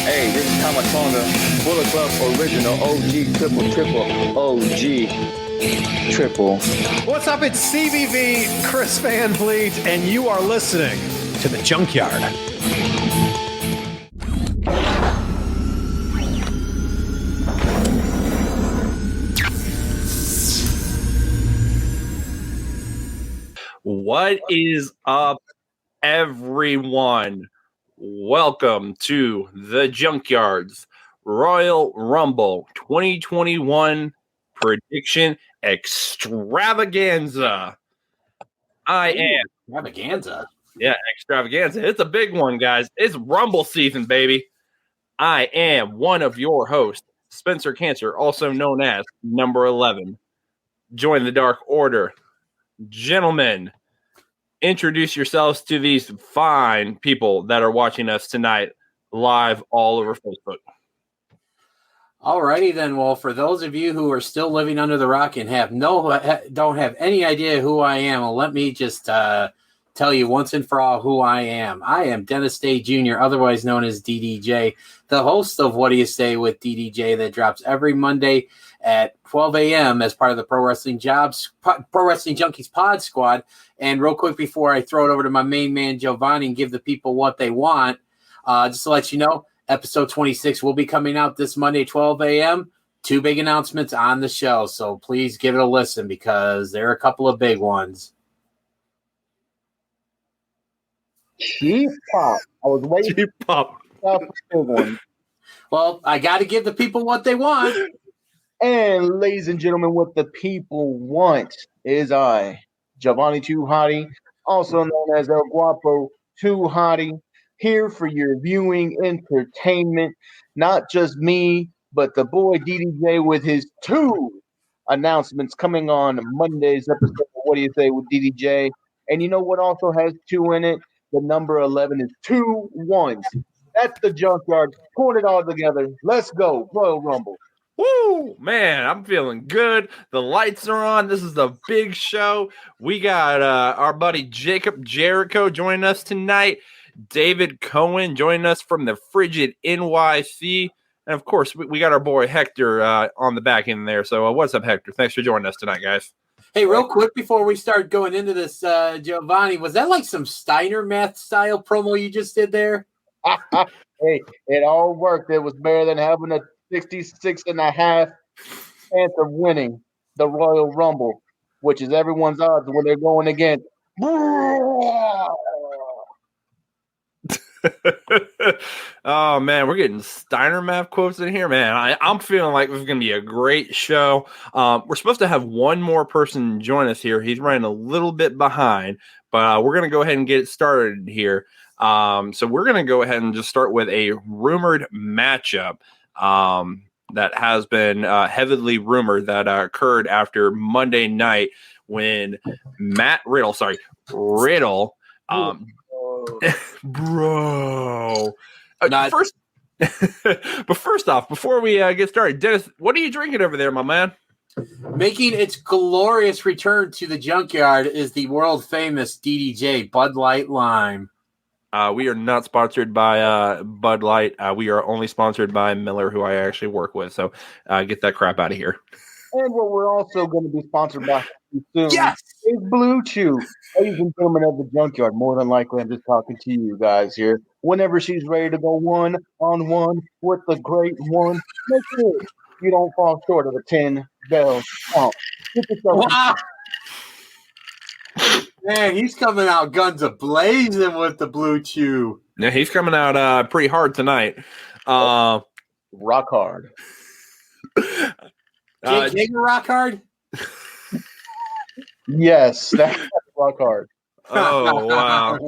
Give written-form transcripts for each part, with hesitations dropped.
Hey, this is Kamatonga, Bullet Club original, OG, triple, OG, triple. What's up? It's CBV, Chris Van Vliet, and you are listening to the Junkyard. What is up, everyone? Welcome to the Junkyard's Royal Rumble 2021 Prediction Extravaganza. Extravaganza. Yeah, Extravaganza. It's a big one, guys. It's Rumble season, baby. I am one of your hosts, Spencer Cancer, also known as Number 11. Join the Dark Order. Gentlemen, introduce yourselves to these fine people that are watching us tonight live all over Facebook. Alrighty then. Well, for those of you who are still living under the rock and don't have any idea who I am, well, let me just tell you once and for all who I am. I am Dennis Day Jr., otherwise known as DDJ, the host of What Do You Say with DDJ that drops every Monday at 12 a.m. as part of the Pro Wrestling Junkies Pod Squad. And real quick before I throw it over to my main man, Jovanni, and give the people what they want, just to let you know, episode 26 will be coming out this Monday, 12 a.m. 2 big announcements on the show. So please give it a listen because there are a couple of big ones. Cheap pop. I was waiting Cheap pop. for the big one. Well, I got to give the people what they want. And ladies and gentlemen, what the people want is I, Jovanni Too Hotty, also known as El Guapo Too Hotty, here for your viewing entertainment. Not just me, but the boy DDJ with his 2 announcements coming on Monday's episode of What Do You Say with DDJ. And you know what also has 2 in it? The number 11 is 2 1s. That's the Junkyard. Put it all together. Let's go. Royal Rumble. Woo, man, I'm feeling good. The lights are on. This is a big show. We got our buddy Jacob Jericho joining us tonight. David Cohen joining us from the frigid NYC. And, of course, we got our boy Hector on the back end there. So what's up, Hector? Thanks for joining us tonight, guys. Hey, real quick before we start going into this, Giovanni, was that like some Steiner math style promo you just did there? Hey, it all worked. It was better than having a 66.5 chance of winning the Royal Rumble, which is everyone's odds when they're going against. Oh, man, we're getting Steiner math quotes in here, man. I'm feeling like this is going to be a great show. We're supposed to have one more person join us here. He's running a little bit behind, but we're going to go ahead and get it started here. So we're going to go ahead and just start with a rumored matchup that has been heavily rumored that occurred after Monday night when Riddle, bro. First off, before we get started, Dennis, what are you drinking over there, my man? Making its glorious return to the Junkyard is the world famous DDJ Bud Light Lime. We are not sponsored by Bud Light. We are only sponsored by Miller, who I actually work with. So get that crap out of here. And what we're also going to be sponsored by soon Yes! is Blue Chew. Ladies and gentlemen of the Junkyard, more than likely I'm just talking to you guys here. Whenever she's ready to go 1-on-1 with the great one, make sure you don't fall short of a 10-bell pump. Wow. Man, he's coming out guns a-blazing with the Blue Chew. Yeah, he's coming out pretty hard tonight. Rock hard. Jake Hager rock hard? Yes, that's rock hard. Oh, wow.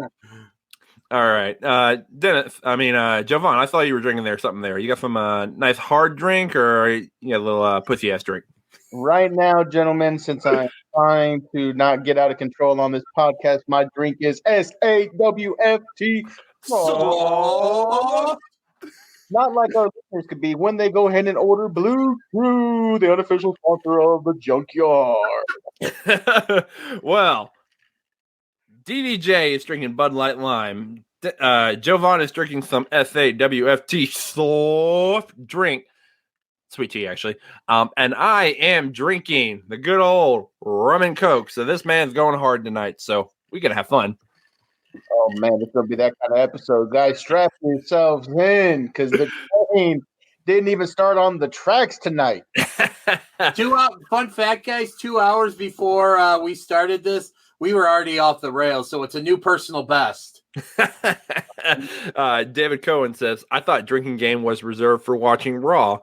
All right. Jovan, I thought you were drinking something there. You got some nice hard drink or you got a little pussy-ass drink? Right now, gentlemen, since I'm trying to not get out of control on this podcast, my drink is SAWFT. So... Not like our listeners could be when they go ahead and order Blue Chew, the unofficial sponsor of the Junkyard. Well, DDJ is drinking Bud Light Lime. Jovanni is drinking some SAWFT soft drink. Sweet tea, actually. And I am drinking the good old rum and coke. So this man's going hard tonight. So we're going to have fun. Oh, man, it's going to be that kind of episode. Guys, strap yourselves in because the train didn't even start on the tracks tonight. Fun fact, guys, 2 hours before we started this, we were already off the rails. So it's a new personal best. David Cohen says, I thought drinking game was reserved for watching Raw.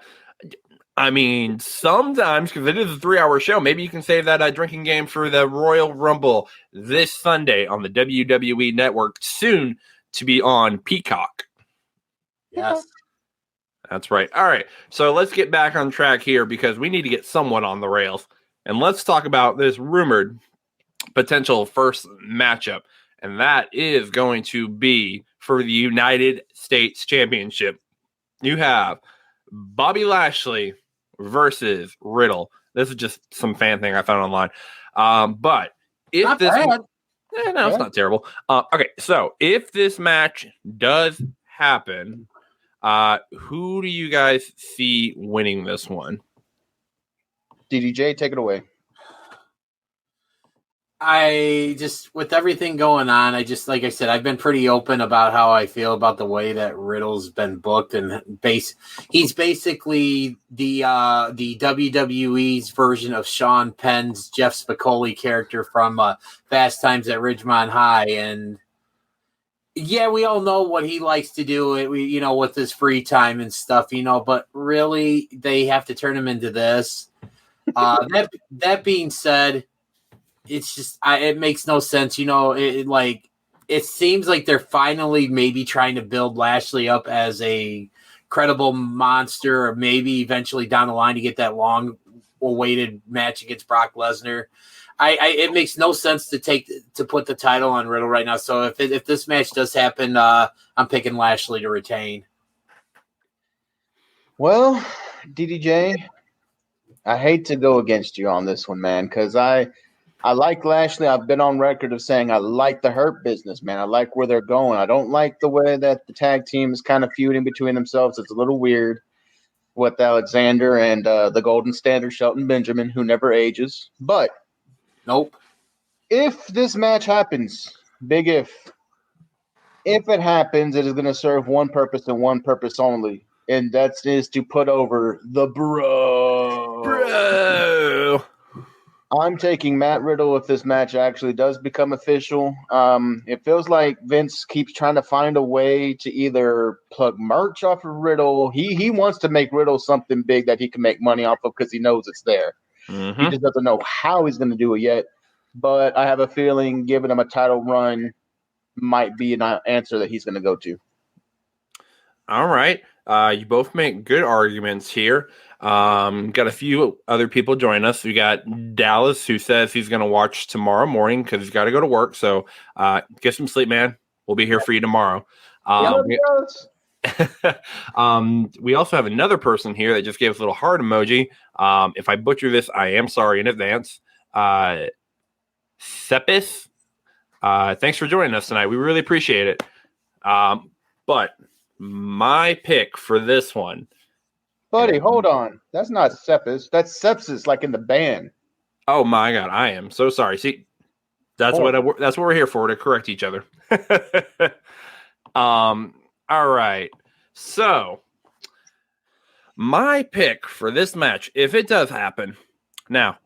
I mean, sometimes, because it is a 3-hour show, maybe you can save that drinking game for the Royal Rumble this Sunday on the WWE Network, soon to be on Peacock. Yes. That's right. All right, so let's get back on track here because we need to get someone on the rails. And let's talk about this rumored potential first matchup, and that is going to be for the United States Championship. You have Bobby Lashley versus Riddle. This is just some fan thing I found online. But if not this, bad. It's not terrible. Okay, so if this match does happen, who do you guys see winning this one? DDJ, take it away. I just, with everything going on, like I said, I've been pretty open about how I feel about the way that Riddle's been booked, and he's basically the WWE's version of Sean Penn's Jeff Spicoli character from Fast Times at Ridgemont High, and yeah, we all know what he likes to do, with his free time and stuff, but really they have to turn him into this. That being said, it's just it makes no sense. It seems like they're finally maybe trying to build Lashley up as a credible monster, or maybe eventually down the line to get that long awaited match against Brock Lesnar. It makes no sense to put the title on Riddle right now. So if this match does happen, I'm picking Lashley to retain. Well, DDJ, I hate to go against you on this one, man, because I like Lashley. I've been on record of saying I like the Hurt Business, man. I like where they're going. I don't like the way that the tag team is kind of feuding between themselves. It's a little weird with Alexander and the Golden Standard, Shelton Benjamin, who never ages. But nope. If this match happens, big if it happens, it is going to serve one purpose and one purpose only, and that is to put over the Bro. I'm taking Matt Riddle if this match actually does become official. It feels like Vince keeps trying to find a way to either plug merch off of Riddle. He wants to make Riddle something big that he can make money off of because he knows it's there. Mm-hmm. He just doesn't know how he's going to do it yet. But I have a feeling giving him a title run might be an answer that he's going to go to. All right. You both make good arguments here. Got a few other people join us. We got Dallas, who says he's going to watch tomorrow morning because he's got to go to work. So get some sleep, man. We'll be here for you tomorrow. We also have another person here that just gave us a little heart emoji. If I butcher this, I am sorry in advance. Sepis, thanks for joining us tonight. We really appreciate it. But my pick for this one, buddy, hold on. That's not sepsis. That's sepsis, like in the band. Oh my God, I am so sorry. See, that's what we're here for, to correct each other. All right. So my pick for this match, if it does happen, now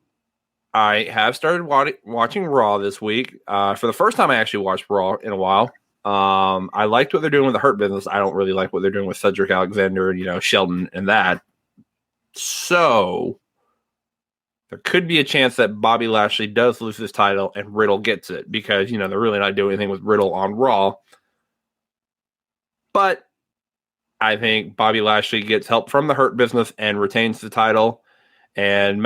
I have started watching Raw this week. For the first time, I actually watched Raw in a while. I liked what they're doing with the Hurt Business. I don't really like what they're doing with Cedric Alexander and, Shelton and that. So there could be a chance that Bobby Lashley does lose his title and Riddle gets it because, they're really not doing anything with Riddle on Raw. But I think Bobby Lashley gets help from the Hurt Business and retains the title. And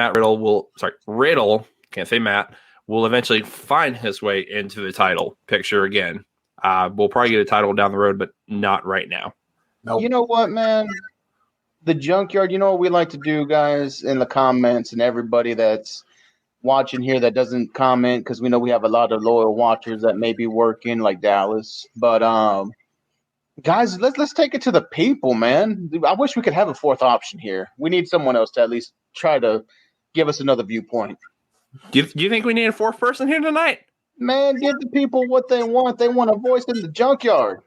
Riddle, can't say Matt, will eventually find his way into the title picture again. We'll probably get a title down the road, but not right now. Nope. You know what, man? The Junkyard, you know what we like to do, guys, in the comments and everybody that's watching here that doesn't comment because we know we have a lot of loyal watchers that may be working, like Dallas. But guys, let's take it to the people, man. I wish we could have a fourth option here. We need someone else to at least try to give us another viewpoint. Do you think we need a fourth person here tonight? Man, give the people what they want. They want a voice in the junkyard.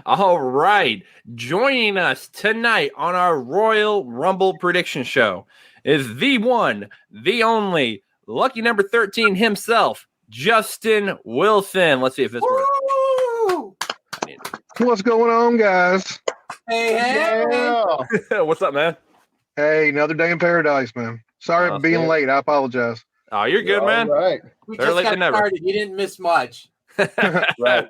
All right. Joining us tonight on our Royal Rumble prediction show is the one, the only, lucky number 13 himself, Justin Wilson. Let's see if this works. What's going on, guys? Hey. Yeah. What's up, man? Hey, another day in paradise, man. Sorry for being late. I apologize. Oh, you're good, man. All right. We Better just late got than never. started. You didn't miss much. Right.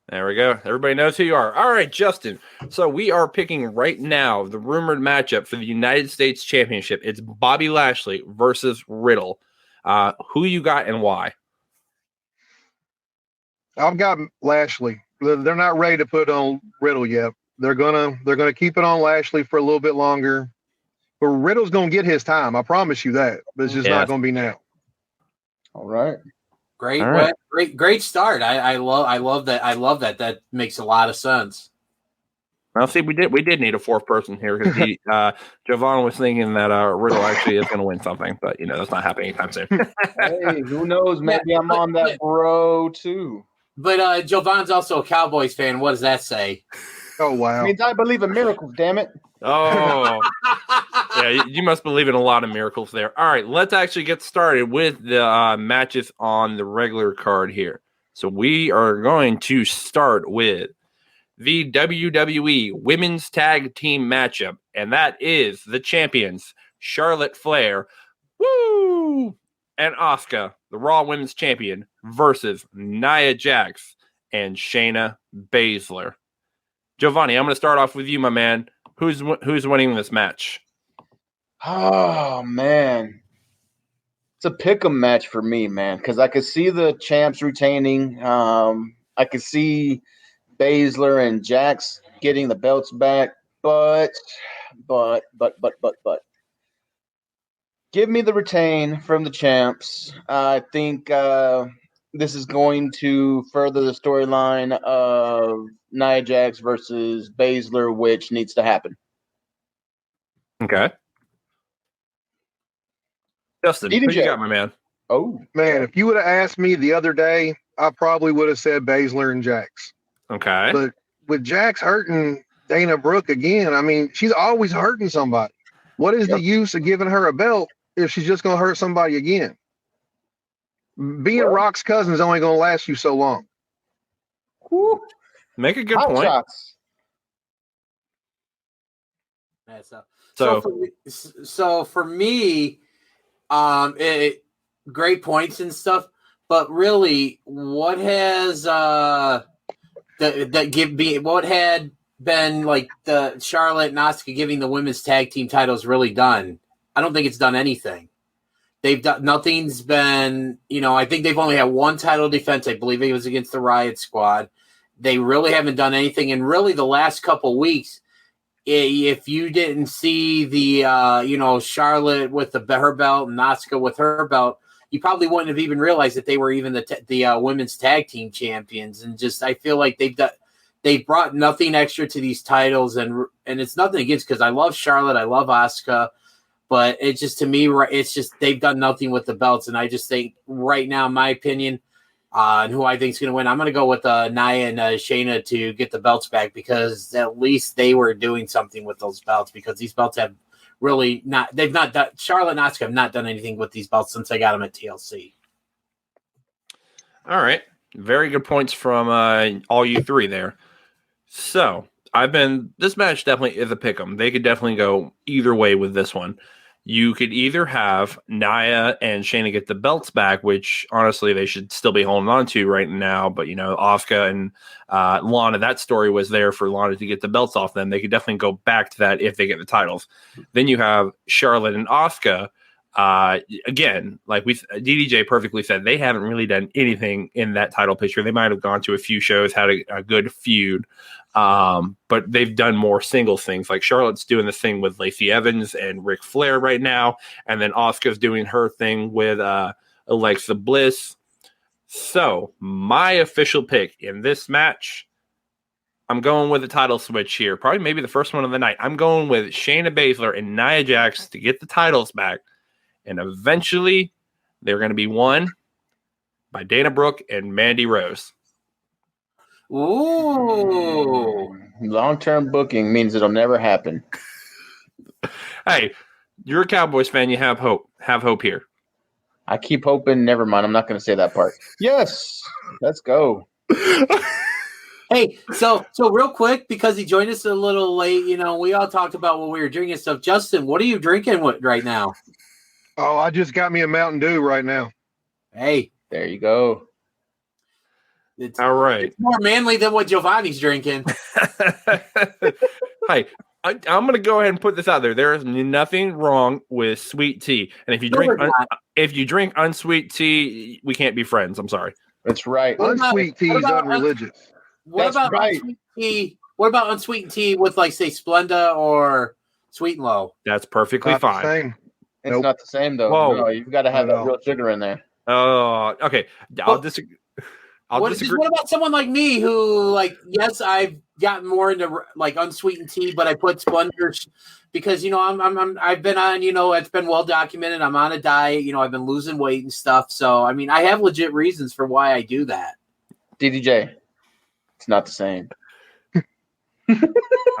There we go. Everybody knows who you are. All right, Justin. So we are picking right now the rumored matchup for the United States Championship. It's Bobby Lashley versus Riddle. Who you got and why? I've got Lashley. They're not ready to put on Riddle yet. They're gonna keep it on Lashley for a little bit longer. But Riddle's gonna get his time. I promise you that. But it's just not gonna be now. All right. Great, All right. great start. I love that. I love that. That makes a lot of sense. Well, see, we did need a fourth person here because Jovanni was thinking that Riddle actually is going to win something, but that's not happening anytime soon. Hey, who knows? Maybe I'm on that bro too. But Jovan's also a Cowboys fan. What does that say? Oh wow. It means I believe in miracles, damn it. Oh, yeah, you must believe in a lot of miracles there. All right, let's actually get started with the matches on the regular card here. So we are going to start with the WWE Women's Tag Team matchup, and that is the champions, Charlotte Flair, and Asuka, the Raw Women's Champion, versus Nia Jax and Shayna Baszler. Jovanni, I'm going to start off with you, my man. Who's winning this match? Oh man, it's a pick'em match for me, man. Because I could see the champs retaining. I could see Baszler and Jax getting the belts back, but give me the retain from the champs. I think this is going to further the storyline of Nia Jax versus Baszler, which needs to happen. Okay. Justin, who you got, my man? Oh, Man, if you would have asked me the other day, I probably would have said Baszler and Jax. Okay. But with Jax hurting Dana Brooke again, I mean, she's always hurting somebody. What is the use of giving her a belt if she's just going to hurt somebody again? Being Rock's cousin is only going to last you so long. whew. Make a good Hot point. shots. Yeah, So so for me, great points and stuff. But really, what has what had been like the Charlotte and Asuka giving the women's tag team titles really done? I don't think it's done anything. They've done nothing's been. I think they've only had one title defense. I believe it was against the Riot Squad. They really haven't done anything, and really the last couple weeks, if you didn't see the Charlotte with her belt and Asuka with her belt, you probably wouldn't have even realized that they were even the women's tag team champions. And just I feel like they've brought nothing extra to these titles, and it's nothing against, because I love Charlotte, I love Asuka, but it's just, to me, it's just they've done nothing with the belts. And I just think right now, in my opinion, and who I think is going to win, I'm going to go with Nia and Shayna to get the belts back, because at least they were doing something with those belts, because these belts have really not, they've not done, Charlotte and Asuka have not done anything with these belts since I got them at TLC. all right. Very good points from all you three there. So this match definitely is a pick'em. They could definitely go either way with this one. You could either have Nia and Shayna get the belts back, which honestly they should still be holding on to right now. But, Asuka and Lana, that story was there for Lana to get the belts off them. They could definitely go back to that if they get the titles. Then you have Charlotte and Asuka Again, like DDJ perfectly said, they haven't really done anything in that title picture. They might have gone to a few shows, had a good feud, but they've done more singles things. Like Charlotte's doing this thing with Lacey Evans and Ric Flair right now, and then Asuka's doing her thing with Alexa Bliss. So my official pick in this match, I'm going with a title switch here. Probably maybe the first one of the night. I'm going with Shayna Baszler and Nia Jax to get the titles back. And eventually, they're going to be won by Dana Brooke and Mandy Rose. Ooh. Long-term booking means it'll never happen. Hey, you're a Cowboys fan. You have hope. Have hope here. I keep hoping. Never mind. I'm not going to say that part. Yes. Let's go. Hey, so real quick, because he joined us a little late, we all talked about what we were drinking stuff. Justin, what are you drinking with right now? Oh, I just got me a Mountain Dew right now. Hey. There you go. All right. It's more manly than what Jovanni's drinking. Hey, I'm going to go ahead and put this out there. There is nothing wrong with sweet tea. And if you drink unsweet tea, we can't be friends. I'm sorry. That's right. Unsweet tea is unreligious. What about unsweet tea? What about unsweetened tea with, like, say, Splenda or Sweet and Low? That's perfully fine. Same. It's not the same, though. Whoa. No, you've got to have that real sugar in there. Oh, okay. I'll disagree. What about someone like me who, like, yes, I've gotten more into, like, unsweetened tea, but I put Splenda because, I've been on, it's been well documented. I'm on a diet. I've been losing weight and stuff. So, I mean, I have legit reasons for why I do that. DDJ, it's not the same.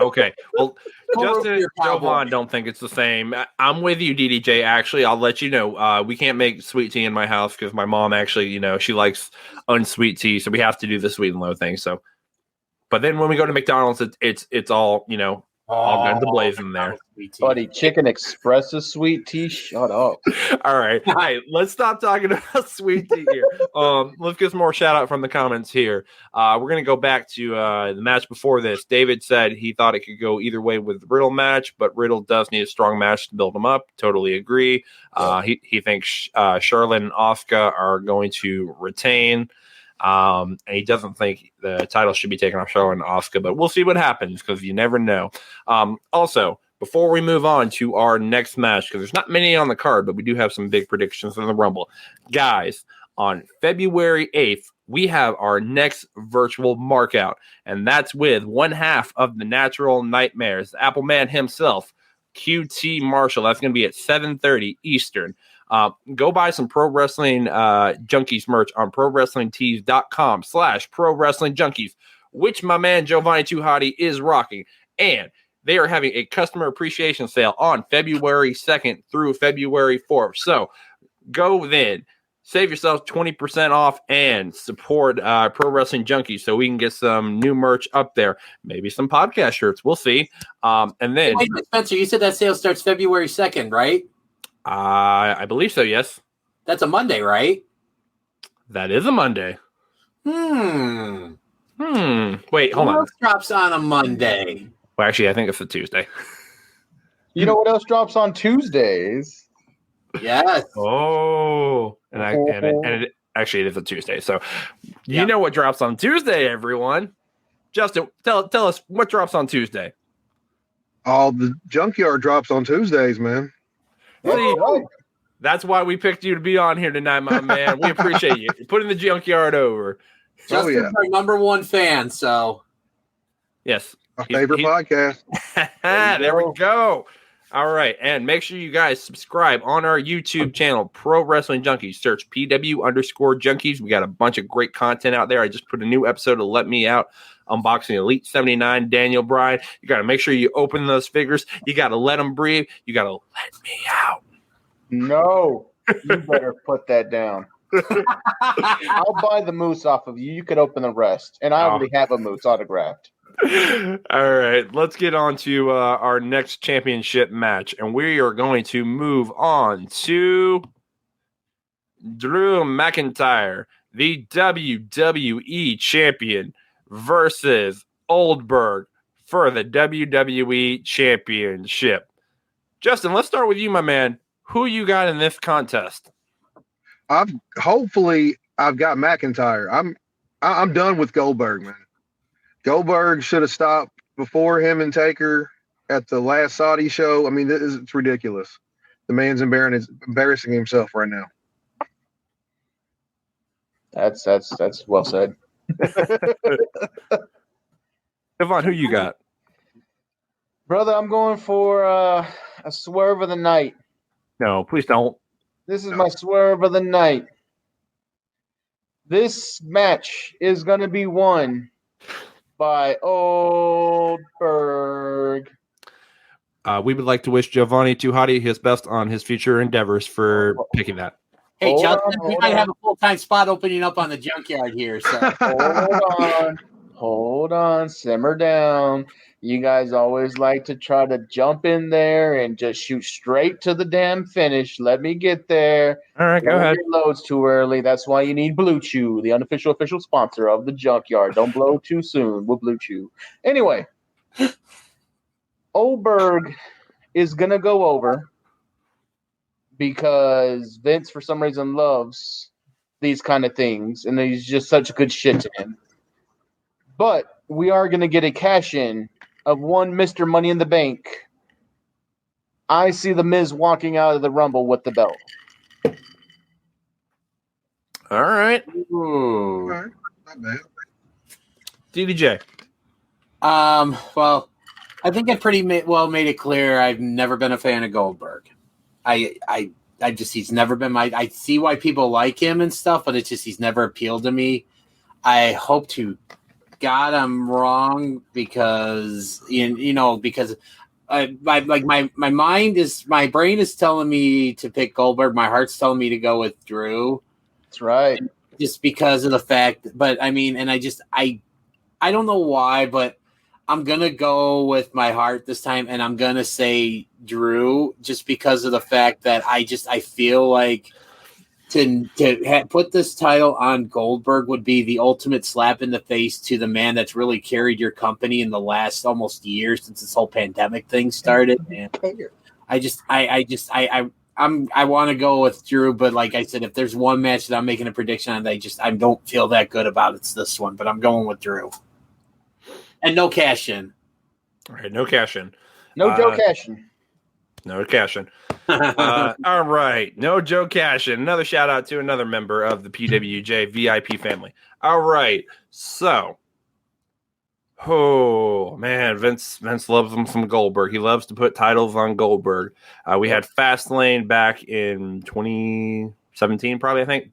Okay. Well, Justin and Jovan don't think it's the same. I'm with you, DDJ. Actually, I'll let you know. We can't make sweet tea in my house because my mom actually, she likes unsweet tea, so we have to do the sweet and low thing. So, but then when we go to McDonald's, it's all all guns blazing there. Buddy, Chicken Express sweet tea. Shut up. All right. Hey, let's stop talking about sweet tea here. Let's get some more shout out from the comments here. We're going to go back to the match before this. David said he thought it could go either way with the Riddle match, but Riddle does need a strong match to build him up. Totally agree. He thinks Charlotte and Asuka are going to retain. And he doesn't think the title should be taken off Charlotte and Asuka, but we'll see what happens because you never know. Also, before we move on to our next match, because there's not many on the card, but we do have some big predictions in the Rumble. Guys, on February 8th, we have our next virtual markout, and that's with one half of the Natural Nightmares, the Apple Man himself, QT Marshall. That's going to be at 7:30 Eastern. Go buy some Pro Wrestling Junkies merch on ProWrestlingTees.com/ProWrestlingJunkies, which my man Jovanni Too Hotty is rocking. And they are having a customer appreciation sale on February 2nd through February 4th. So go then. Save yourself 20% off and support Pro Wrestling Junkies so we can get some new merch up there. Maybe some podcast shirts. We'll see. And then... Wait, Spencer, you said that sale starts February 2nd, right? I believe so, yes. That's a Monday, right? That is a Monday. Wait, hold on. What else drops on a Monday? Well, actually, I think it's a Tuesday. You know what else drops on Tuesdays? Yes. Oh, it actually it is a Tuesday. So you know what drops on Tuesday, everyone. Justin, tell us what drops on Tuesday. All the Junkyard drops on Tuesdays, man. See, that's why we picked you to be on here tonight, my man. We appreciate you putting the Junkyard over. Justin's our number one fan, so yes, my favorite podcast. There we go. All right, and make sure you guys subscribe on our YouTube channel, Pro Wrestling Junkies. Search PW_Junkies. We got a bunch of great content out there. I just put a new episode of Let Me Out, unboxing Elite 79 Daniel Bryan. You got to make sure you open those figures. You got to let them breathe. You got to let me out. No, you better put that down. I'll buy the moose off of you. You could open the rest, and I already have a moose autographed. All right, let's get on to our next championship match, and we are going to move on to Drew McIntyre, the WWE champion, versus Oldberg for the WWE championship. Justin, let's start with you, my man. who you got in this contest? Hopefully I've got McIntyre. I'm done with Goldberg, man. Goldberg should have stopped before him and Taker at the last Saudi show. I mean, it's ridiculous. The man's embarrassing himself right now. That's well said. Jovanni, who you got? Brother, I'm going for a swerve of the night. No, please don't. This is my swerve of the night. This match is going to be won by Goldberg. We would like to wish Jovanni Hotty his best on his future endeavors for picking that. Hey, Hold Justin, on, we might have a full-time spot opening up on the Junkyard here. So Hold on, simmer down. You guys always like to try to jump in there and just shoot straight to the damn finish. Let me get there. All right, go Don't ahead. get loads too early. That's why you need Blue Chew, the unofficial official sponsor of the Junkyard. Don't blow too soon with Blue Chew. Anyway, Goldberg is going to go over because Vince, for some reason, loves these kind of things, and he's just such good shit to him. But we are going to get a cash-in of one Mr. Money in the Bank. I see The Miz walking out of the Rumble with the belt. All right. All right. Not bad. DDJ. well, I think I pretty well made it clear I've never been a fan of Goldberg. I just, he's never been I see why people like him and stuff, but it's just, he's never appealed to me. I hope to God I'm wrong because, because my brain is telling me to pick Goldberg. My heart's telling me to go with Drew. That's right. Just because of the fact, but I mean, and I don't know why, but I'm going to go with my heart this time, and I'm going to say Drew just because of the fact that I feel like to put this title on Goldberg would be the ultimate slap in the face to the man that's really carried your company in the last almost year since this whole pandemic thing started. And I want to go with Drew, but like I said, if there's one match that I'm making a prediction on, I don't feel that good about, it's this one, but I'm going with Drew. And no cash in. All right, no cash in. No Joe Cashin. No cash in. All right, no Joe Cashin. Another shout out to another member of the PWJ VIP family. All right, so, oh man, Vince loves him some Goldberg. He loves to put titles on Goldberg. We had Fastlane back in 2017, probably, I think.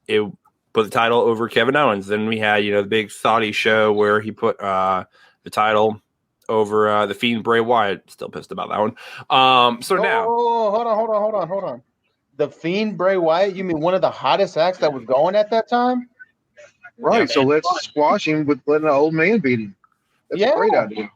It put the title over Kevin Owens. Then we had, the big Saudi show where he put the title over the Fiend Bray Wyatt. Still pissed about that one. Now, hold on. The Fiend Bray Wyatt. You mean one of the hottest acts that was going at that time? Right. Yeah, so let's squash him with letting an old man beat him. That's a great idea.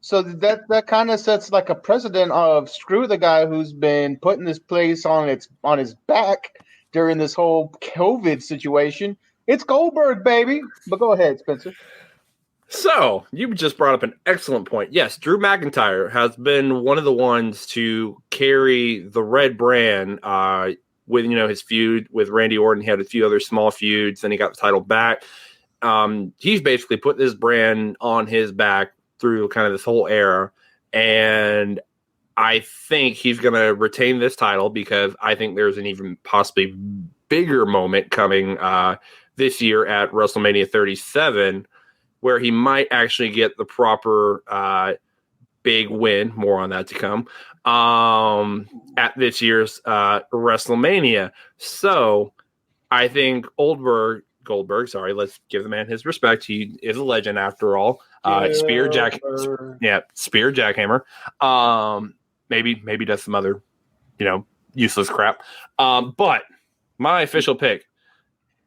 So that kind of sets like a precedent of screw the guy who's been putting this place on his back during this whole COVID situation. It's Goldberg, baby. But go ahead, Spencer. So you just brought up an excellent point. Yes, Drew McIntyre has been one of the ones to carry the red brand with his feud with Randy Orton. He had a few other small feuds, then he got the title back. He's basically put this brand on his back through kind of this whole era, and I think he's going to retain this title because I think there's an even possibly bigger moment coming this year at WrestleMania 37 where he might actually get the proper big win. More on that to come at this year's WrestleMania. So I think Goldberg, sorry, let's give the man his respect. He is a legend after all. Spear jackhammer. Maybe does some other, useless crap. But my official pick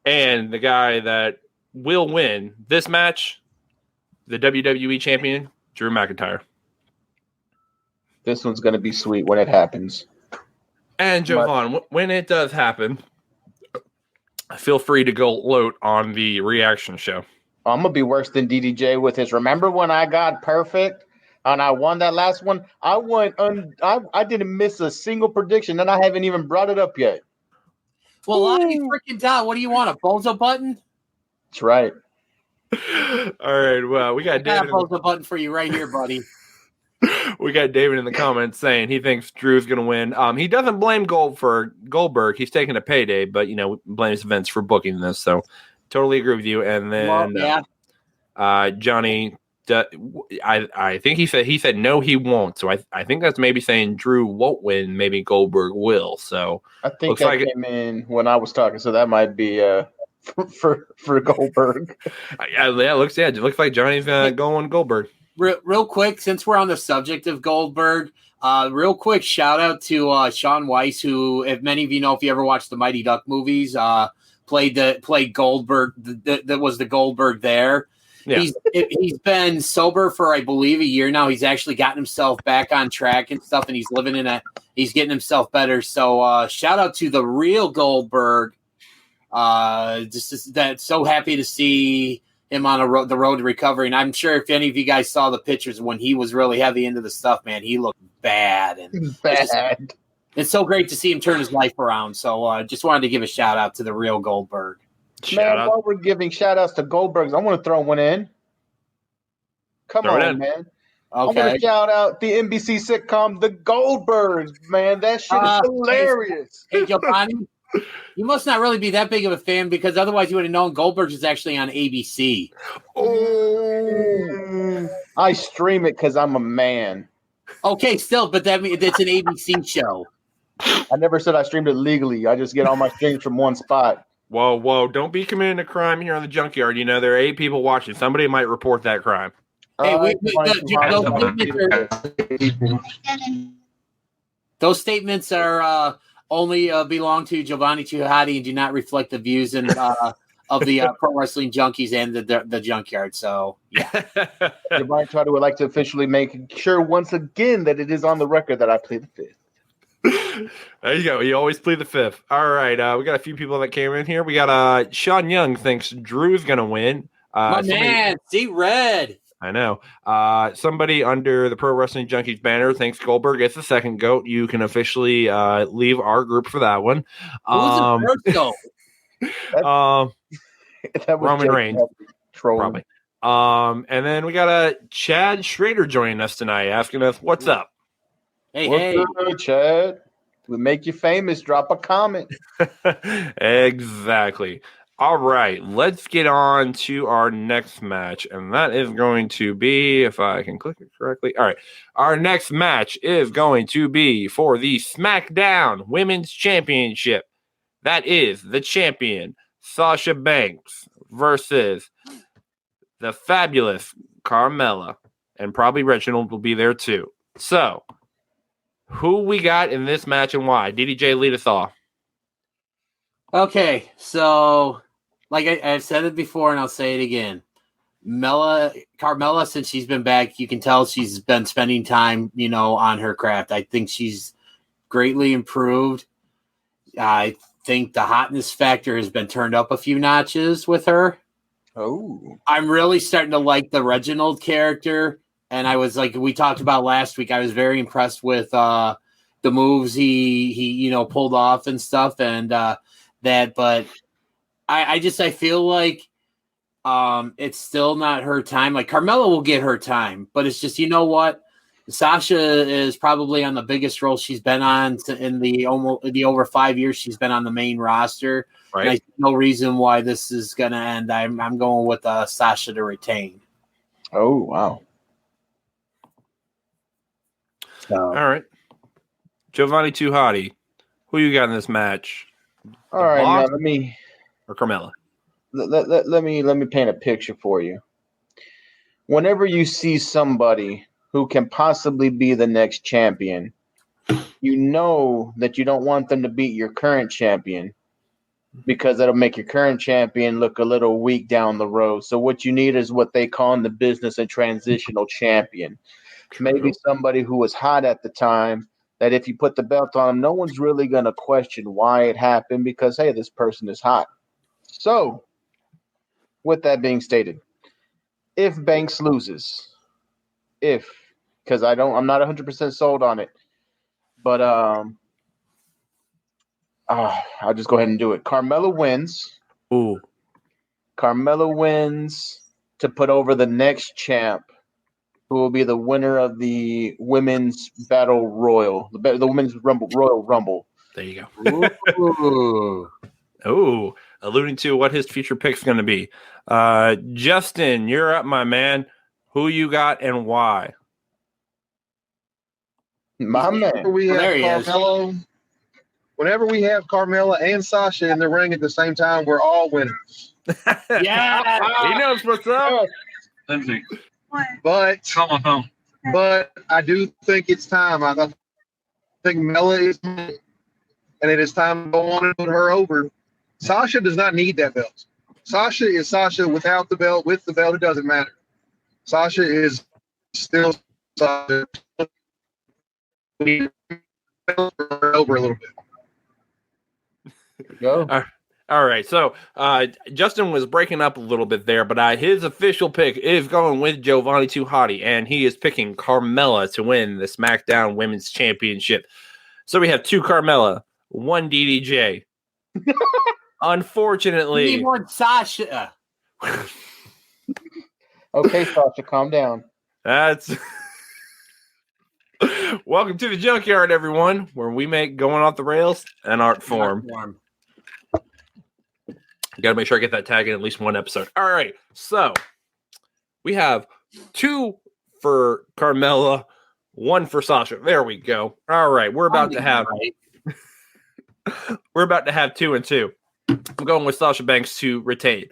and the guy that will win this match, the WWE champion, Drew McIntyre. This one's going to be sweet when it happens. And Jovan, when it does happen, feel free to go load on the reaction show. I'm going to be worse than DDJ with his, remember when I got perfect? and I won that last one. I didn't miss a single prediction, and I haven't even brought it up yet. Well, Lonnie freaking Dot, what do you want? A bozo button? That's right. All right. Well, we got I got a David. bozo button for you right here, buddy. We got David in the comments saying he thinks Drew's going to win. He doesn't blame Goldberg. He's taking a payday, but blames Vince for booking this. So totally agree with you. And then Johnny, I think he said no, he won't. So I think that's maybe saying Drew won't win. Maybe Goldberg will. So I think that came in when I was talking. So that might be for Goldberg. It looks like Johnny's going Goldberg. Real quick, since we're on the subject of Goldberg, real quick shout out to Sean Weiss, who, if many of you know, if you ever watched the Mighty Duck movies, played Goldberg. That was the Goldberg there. Yeah. He's been sober for, I believe, a year now. He's actually gotten himself back on track and stuff, and he's getting himself better. So shout out to the real Goldberg. That's so happy to see him on the road to recovery. And I'm sure if any of you guys saw the pictures when he was really heavy into the stuff, man, he looked bad. And bad. It's so great to see him turn his life around. So just wanted to give a shout out to the real Goldberg. Man, while we're giving shout outs to Goldbergs, I want to throw one in. Come on, man. Okay. I want to shout out the NBC sitcom The Goldbergs, man. That shit is hilarious. Hey, Jovanni, you must not really be that big of a fan, because otherwise you would have known Goldbergs is actually on ABC. Oh, I stream it because I'm a man. Okay, still, but that means it's an ABC show. I never said I streamed it legally. I just get all my streams from one spot. Whoa. Don't be committing a crime here on the Junkyard. There are 8 people watching. Somebody might report that crime. Hey, those statements are only belong to Jovanni Hotty and do not reflect the views of the Pro Wrestling Junkies and the Junkyard. So, yeah. Jovanni Hotty would like to officially make sure once again that it is on the record that I play the fifth. There you go. You always plead the fifth. All right. We got a few people that came in here. We got Sean Young thinks Drew's going to win. Man, see red. I know. Somebody under the Pro Wrestling Junkies banner thinks Goldberg gets the second GOAT. You can officially leave our group for that one. Who's the first GOAT? Roman Reigns. Probably. And then we got Chad Schrader joining us tonight, asking us, what's up? Hey, good, Chad? We make you famous. Drop a comment. Exactly. All right, let's get on to our next match, and that is going to be, if I can click it correctly. All right, our next match is going to be for the Smackdown Women's Championship. That is the champion, Sasha Banks, versus the fabulous Carmella, and probably Reginald will be there too. So, who we got in this match and why? DDJ, lead us off. Okay, so like I've said it before and I'll say it again. Carmella, since she's been back, you can tell she's been spending time, on her craft. I think she's greatly improved. I think the hotness factor has been turned up a few notches with her. Oh. I'm really starting to like the Reginald character. And I was like, we talked about last week, I was very impressed with the moves he pulled off and stuff, and that. But I feel like it's still not her time. Like Carmella will get her time, but it's just, you know what? Sasha is probably on the biggest role she's been on in the over 5 years she's been on the main roster. Right. And I see no reason why this is going to end. I'm going with Sasha to retain. Oh, wow. All right. Jovanni Hotty, who you got in this match? All right, now let me or Carmella. Let me paint a picture for you. Whenever you see somebody who can possibly be the next champion, you know that you don't want them to beat your current champion because that'll make your current champion look a little weak down the road. So what you need is what they call in the business a transitional champion. True. Maybe somebody who was hot at the time that if you put the belt on them, no one's really going to question why it happened because, hey, this person is hot. So with that being stated, if Banks loses, if because I'm not 100% sold on it. But I'll just go ahead and do it. Carmella wins. Ooh. Carmella wins to put over the next champ, who will be the winner of the women's battle royal, the women's Royal Rumble. There you go. Ooh. Oh, alluding to what his future pick's going to be. Justin, you're up, my man. Who you got and why? My man. Whenever we have Carmella and Sasha in the ring at the same time, we're all winners. Yeah, he knows what's up. But I do think it's time. I think Mella is, and it is time to go on and put her over. Sasha does not need that belt. Sasha is Sasha without the belt. With the belt, it doesn't matter. Sasha is still Sasha. We need to put her over a little bit. Go. All right. So Justin was breaking up a little bit there, but his official pick is going with Jovanni to Hotty, and he is picking Carmella to win the SmackDown Women's Championship. So we have 2 Carmella, 1 DDJ. Unfortunately, we want Sasha. Okay, Sasha, calm down. That's welcome to the Junkyard, everyone, where we make going off the rails an art form. Got to make sure I get that tag in at least one episode. All right, so we have 2 for Carmella, 1 for Sasha. There we go. All right, we're about to have 2 and 2. I'm going with Sasha Banks to retain.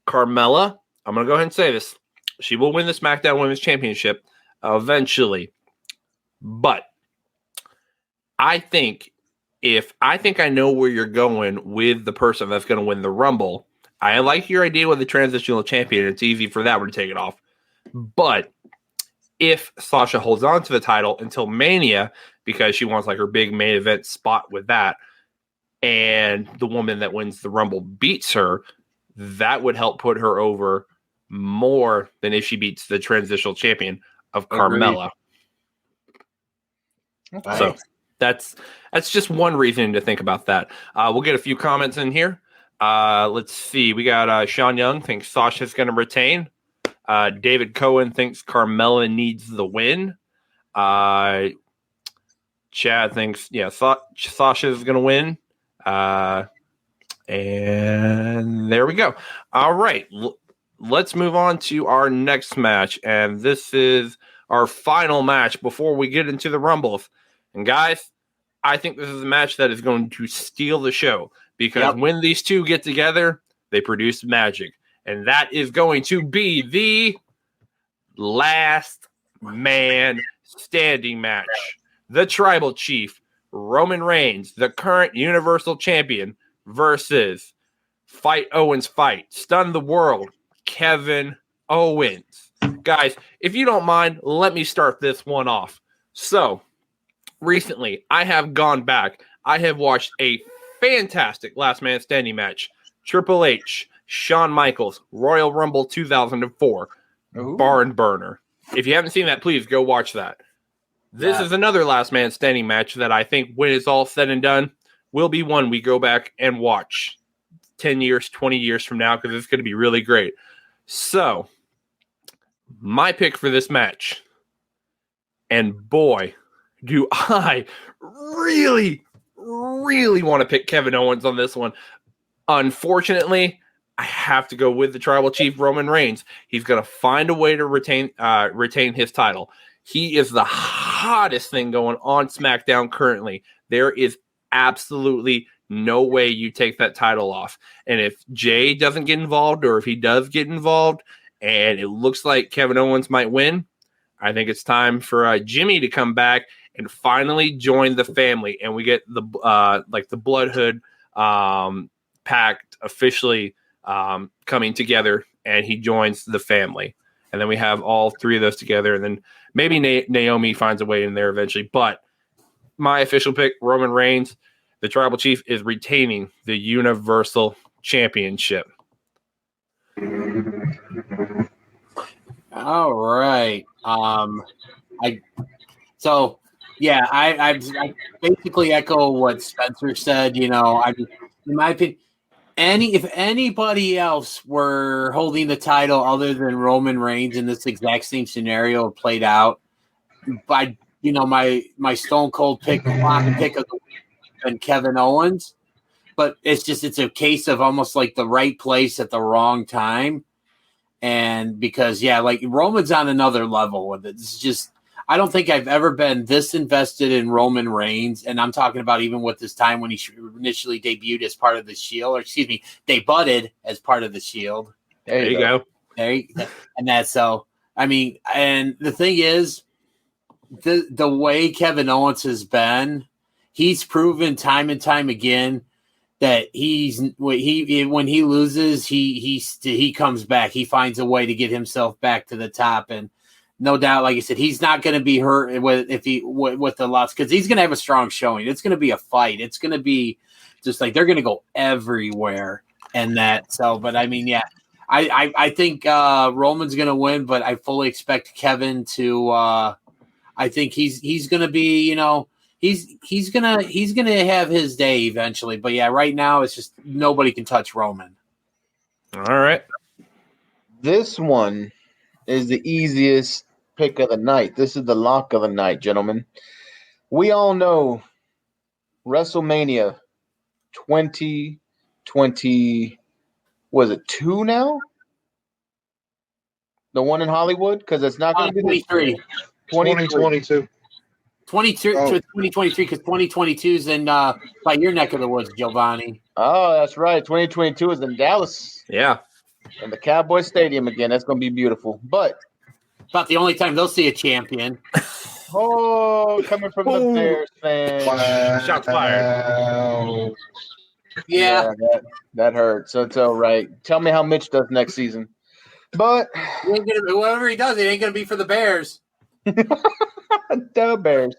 Carmella, I'm going to go ahead and say this. She will win the SmackDown Women's Championship eventually. But I think I know where you're going with the person that's going to win the Rumble. I like your idea with the transitional champion. It's easy for that one to take it off. But if Sasha holds on to the title until Mania, because she wants like her big main event spot with that, and the woman that wins the Rumble beats her, that would help put her over more than if she beats the transitional champion of Carmella. Okay. So that's just one reason to think about that. We'll get a few comments in here. Let's see. We got Sean Young thinks Sasha's going to retain. David Cohen thinks Carmella needs the win. Chad thinks, Sasha's going to win. And there we go. All right. Let's move on to our next match. And this is our final match before we get into the Rumbles. And guys, I think this is a match that is going to steal the show because when these two get together, they produce magic. And that is going to be the last man standing match. The Tribal Chief, Roman Reigns, the current Universal Champion, versus Fight Owens Fight, Stun the World, Kevin Owens. Guys, if you don't mind, let me start this one off. So, recently, I have gone back. I have watched a fantastic last man standing match. Triple H, Shawn Michaels, Royal Rumble 2004, Barn Burner. If you haven't seen that, please go watch that. This is another last man standing match that I think when it's all said and done will be one we go back and watch 10 years, 20 years from now because it's going to be really great. So, my pick for this match, and boy, do I really, really want to pick Kevin Owens on this one. Unfortunately, I have to go with the Tribal Chief, Roman Reigns. He's going to find a way to retain his title. He is the hottest thing going on SmackDown currently. There is absolutely no way you take that title off. And if Jay doesn't get involved, or if he does get involved, and it looks like Kevin Owens might win, I think it's time for Jimmy to come back and finally join the family. And we get the Bloodhood pact officially coming together, and he joins the family. And then we have all three of those together, and then maybe Naomi finds a way in there eventually. But my official pick, Roman Reigns, the Tribal Chief, is retaining the Universal Championship. All right. So yeah, I basically echo what Spencer said. In my opinion, if anybody else were holding the title other than Roman Reigns in this exact same scenario played out, by my Stone Cold pick of the week and Kevin Owens, but it's a case of almost like the right place at the wrong time, and because like Roman's on another level with it. It's just I don't think I've ever been this invested in Roman Reigns, and I'm talking about even with this time when he initially debuted as part of the Shield, or excuse me, debuted as part of the Shield. There you go. And that's so. I mean, and the thing is, the way Kevin Owens has been, he's proven time and time again that when he loses, he comes back. He finds a way to get himself back to the top, and no doubt, like I said, he's not going to be hurt with the loss because he's going to have a strong showing. It's going to be a fight. It's going to be just like they're going to go everywhere and that. So, but I mean, yeah, I think Roman's going to win, but I fully expect Kevin to. I think he's going to be, he's gonna have his day eventually. But yeah, right now it's just nobody can touch Roman. All right, this one is the easiest pick of the night. This is the lock of the night, gentlemen. We all know WrestleMania 2020. Was it 2 now? The one in Hollywood? Because it's not going to be 23. 2022. 22 to 2023 because 2022 is in by your neck of the woods, Jovanni. Oh, that's right. 2022 is in Dallas. Yeah. In the Cowboy Stadium again. That's going to be beautiful. But about the only time they'll see a champion. Coming from the Bears fans. Wow. Shots fired. Yeah, that hurt. So it's all right. Tell me how Mitch does next season. But whatever he does, it ain't going to be for the Bears. The Bears.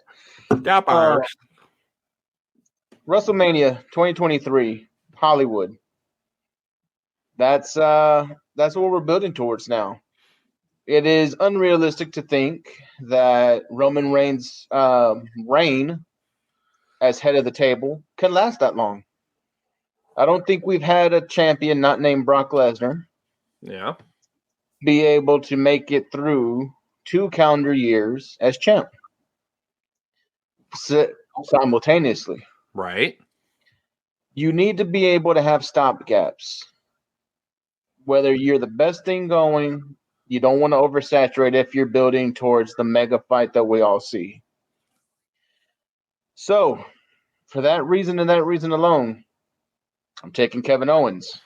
WrestleMania 2023, Hollywood. That's what we're building towards now. It is unrealistic to think that Roman Reigns' reign as head of the table can last that long. I don't think we've had a champion not named Brock Lesnar be able to make it through 2 calendar years as champ simultaneously. Right. You need to be able to have stopgaps. Whether you're the best thing going, you don't want to oversaturate if you're building towards the mega fight that we all see. So, for that reason and that reason alone, I'm taking Kevin Owens.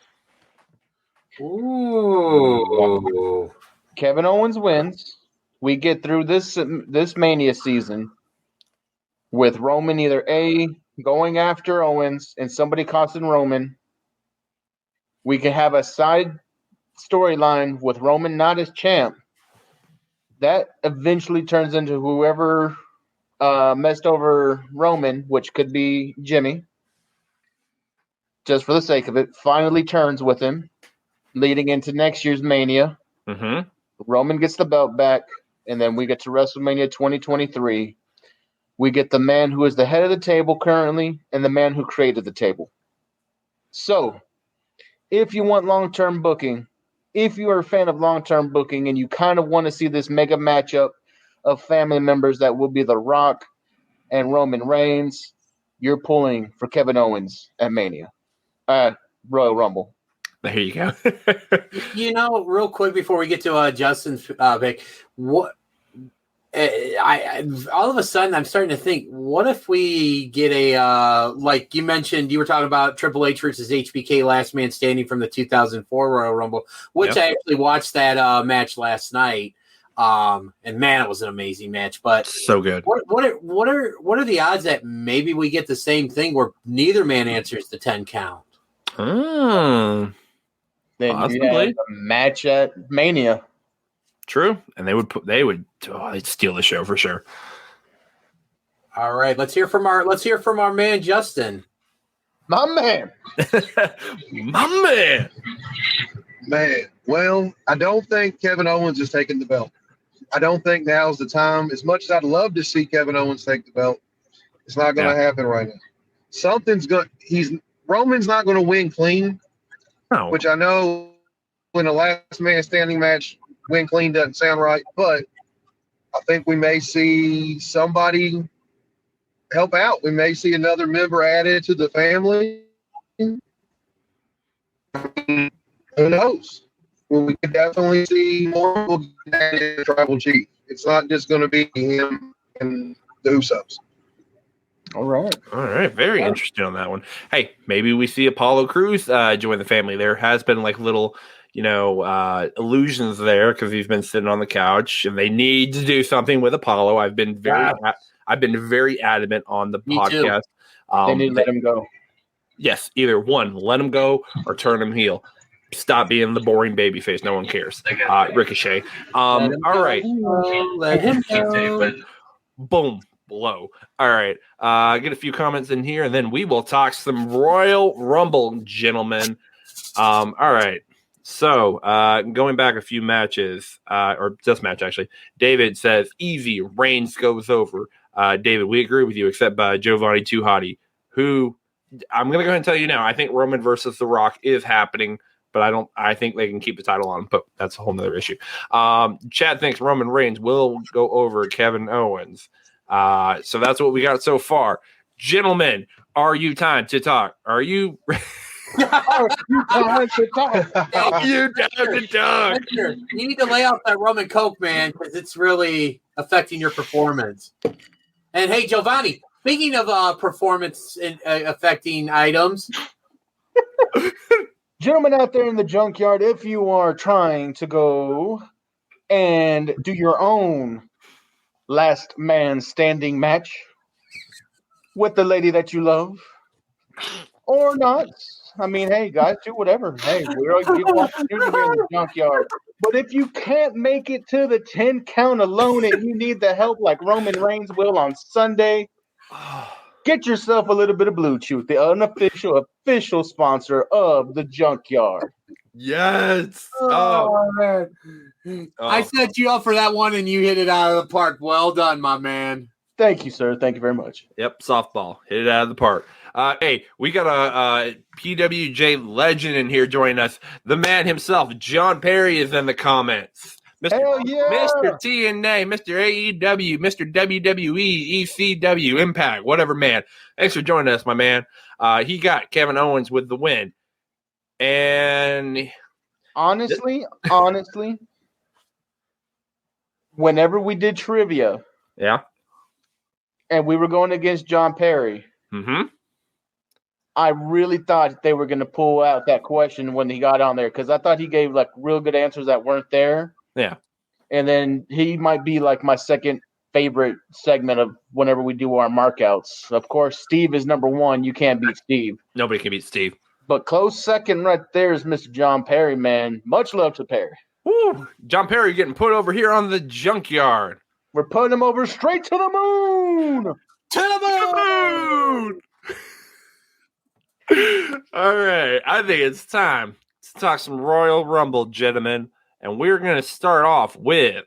Ooh. Kevin Owens wins. We get through this Mania season with Roman either A, going after Owens and somebody costing Roman. We can have a side storyline with Roman not as champ. That eventually turns into whoever messed over Roman, which could be Jimmy, just for the sake of it, finally turns with him, leading into next year's Mania. Mm-hmm. Roman gets the belt back, and then we get to WrestleMania 2023. We get the man who is the head of the table currently and the man who created the table. So, if you want long-term booking, if you are a fan of long-term booking and you kind of want to see this mega matchup of family members that will be The Rock and Roman Reigns, you're pulling for Kevin Owens at Mania. Royal Rumble. There you go. Real quick before we get to Justin's pick, what all of a sudden I'm starting to think, what if we get a like you mentioned, you were talking about Triple H versus HBK Last Man Standing from the 2004 Royal Rumble, which I actually watched that match last night. And man, it was an amazing match. But so good. What are the odds that maybe we get the same thing where neither man answers the 10 count? Then you have a match at Mania. True, and they'd steal the show for sure. All right, let's hear from our man Justin. My man. My man. Man, well, I don't think Kevin Owens is taking the belt. I don't think now's the time. As much as I'd love to see Kevin Owens take the belt, it's not going to happen right now. Roman's not going to win clean, which I know in the last man standing match, win clean doesn't sound right, but I think we may see somebody help out. We may see another member added to the family. Who knows? Well, we could definitely see more people added to Tribal Chief. It's not just going to be him and the Usos. All right. Very interesting on that one. Hey, maybe we see Apollo Crews join the family. There has been like little, illusions there because he's been sitting on the couch, and they need to do something with Apollo. I've been very adamant on the podcast. They need to let him go. Yes, either one, let him go or turn him heel. Stop being the boring baby face. No one cares. Ricochet. All right. Let him go. Boom. Blow. All right. Get a few comments in here, and then we will talk some Royal Rumble, gentlemen. All right. So, going back a few matches, or just match, actually. David says, easy, Reigns goes over. David, we agree with you, except Jovanni Too Hotty, who I'm going to go ahead and tell you now, I think Roman versus The Rock is happening, but I think they can keep the title on, but that's a whole nother issue. Chad thinks Roman Reigns will go over Kevin Owens. So that's what we got so far. Gentlemen, are you time to talk? Are you... You time to talk. You time to talk. You need to lay off that rum and coke, man, because it's really affecting your performance. And hey, Jovanni, speaking of performance affecting items, gentlemen out there in the junkyard, if you are trying to go and do your own last man standing match with the lady that you love, or not. I mean, hey, guys, do whatever. Hey, we're all give you opportunity here in the junkyard. But if you can't make it to the 10 count alone and you need the help like Roman Reigns will on Sunday, get yourself a little bit of Blue Chew, the unofficial, official sponsor of the junkyard. Yes. man. I set you up for that one and you hit it out of the park. Well done, my man. Thank you, sir. Thank you very much. Yep, softball. Hit it out of the park. Hey, we got a PWJ legend in here joining us. The man himself, John Perry, is in the comments. Hell yeah. Mr. TNA, Mr. AEW, Mr. WWE, ECW, Impact, whatever, man. Thanks for joining us, my man. He got Kevin Owens with the win. And honestly, whenever we did trivia, yeah, and we were going against John Perry, I really thought they were going to pull out that question when he got on there because I thought he gave like real good answers that weren't there. Yeah. And then he might be like my second favorite segment of whenever we do our markouts. Of course, Steve is number one. You can't beat Steve. Nobody can beat Steve. But close second right there is Mr. John Perry, man. Much love to Perry. Woo. John Perry getting put over here on the junkyard. We're putting him over straight to the moon. To the moon. All right. I think it's time to talk some Royal Rumble, gentlemen. And we're going to start off with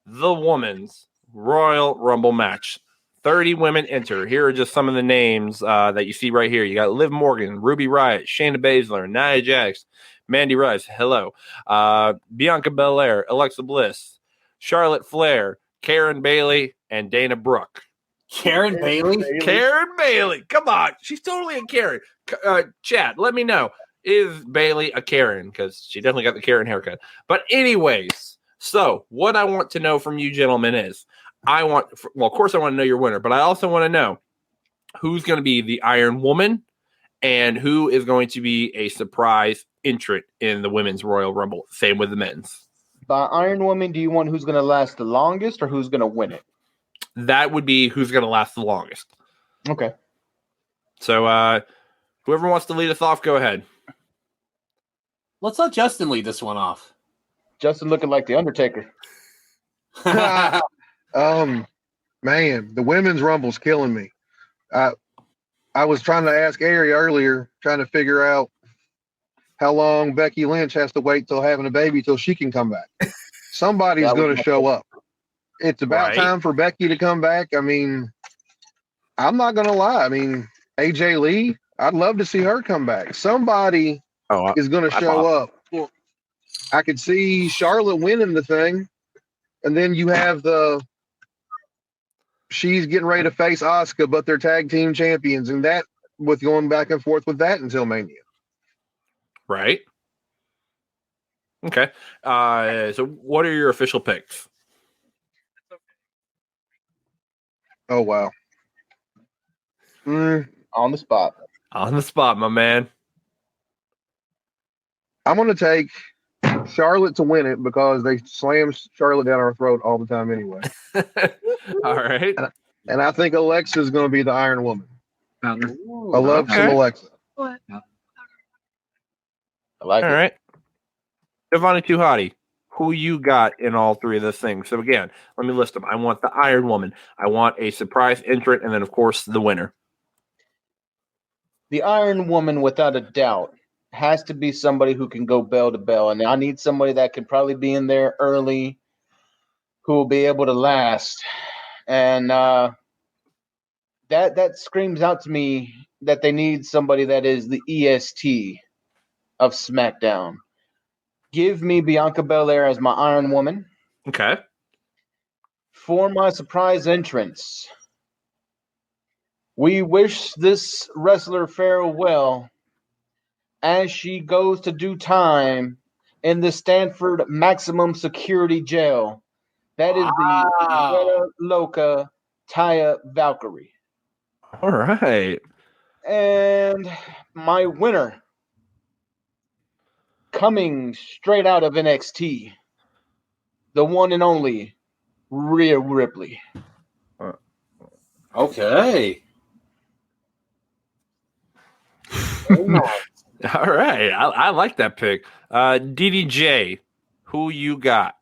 the women's Royal Rumble match. 30 women enter. Here are just some of the names that you see right here. You got Liv Morgan, Ruby Riott, Shayna Baszler, Nia Jax, Mandy Rice, hello, Bianca Belair, Alexa Bliss, Charlotte Flair, Karen Bailey, and Dana Brooke. Karen Bailey? Karen Bailey. Come on. She's totally a Karen. Chad, let me know. Is Bailey a Karen? Because she definitely got the Karen haircut. But anyways, so what I want to know from you gentlemen is, of course I want to know your winner, but I also want to know who's going to be the Iron Woman and who is going to be a surprise entrant in the Women's Royal Rumble. Same with the men's. By Iron Woman, do you want who's going to last the longest or who's going to win it? That would be who's going to last the longest. Okay. So whoever wants to lead us off, go ahead. Let's let Justin lead this one off. Justin looking like the Undertaker. Man, the women's rumble's killing me. I was trying to ask Ari earlier, trying to figure out how long Becky Lynch has to wait till having a baby till she can come back. Somebody's going to show up. It's about time for Becky to come back. I mean, I'm not going to lie. I mean, AJ Lee, I'd love to see her come back. Somebody is going to show up. Well, I could see Charlotte winning the thing. And then you have she's getting ready to face Asuka, but they're tag team champions. And that, with going back and forth with that until Mania. Right. Okay. So what are your official picks? Oh, wow. On the spot. On the spot, my man. I'm going to take Charlotte to win it because they slam Charlotte down our throat all the time anyway. All right. And I think Alexa's going to be the Iron Woman. I love some Alexa. I like it. All right. Jovanni Too Hotty, who you got in all three of those things? So again, let me list them. I want the Iron Woman. I want a surprise entrant, and then of course the winner. The Iron Woman, without a doubt, has to be somebody who can go bell to bell, and I need somebody that can probably be in there early, who will be able to last. And that screams out to me that they need somebody that is the EST of SmackDown. Give me Bianca Belair as my Iron Woman. Okay. For my surprise entrance, we wish this wrestler farewell as she goes to do time in the Stanford Maximum Security Jail. That is the Rhea Loca Taya Valkyrie. All right. And my winner, coming straight out of NXT, the one and only Rhea Ripley. Okay. All right. I like that pick. DDJ, who you got?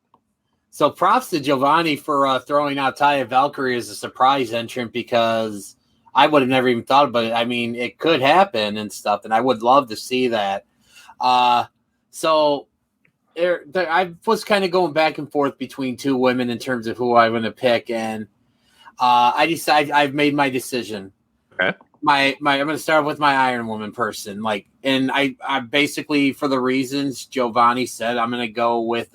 So props to Jovanni for throwing out Taya Valkyrie as a surprise entrant, because I would have never even thought about it. I mean, it could happen and stuff, and I would love to see that. So I was kind of going back and forth between two women in terms of who I'm going to pick, and I decided I've made my decision. Okay. I'm going to start with my Iron Woman person, and I basically, for the reasons Jovanni said, I'm going to go with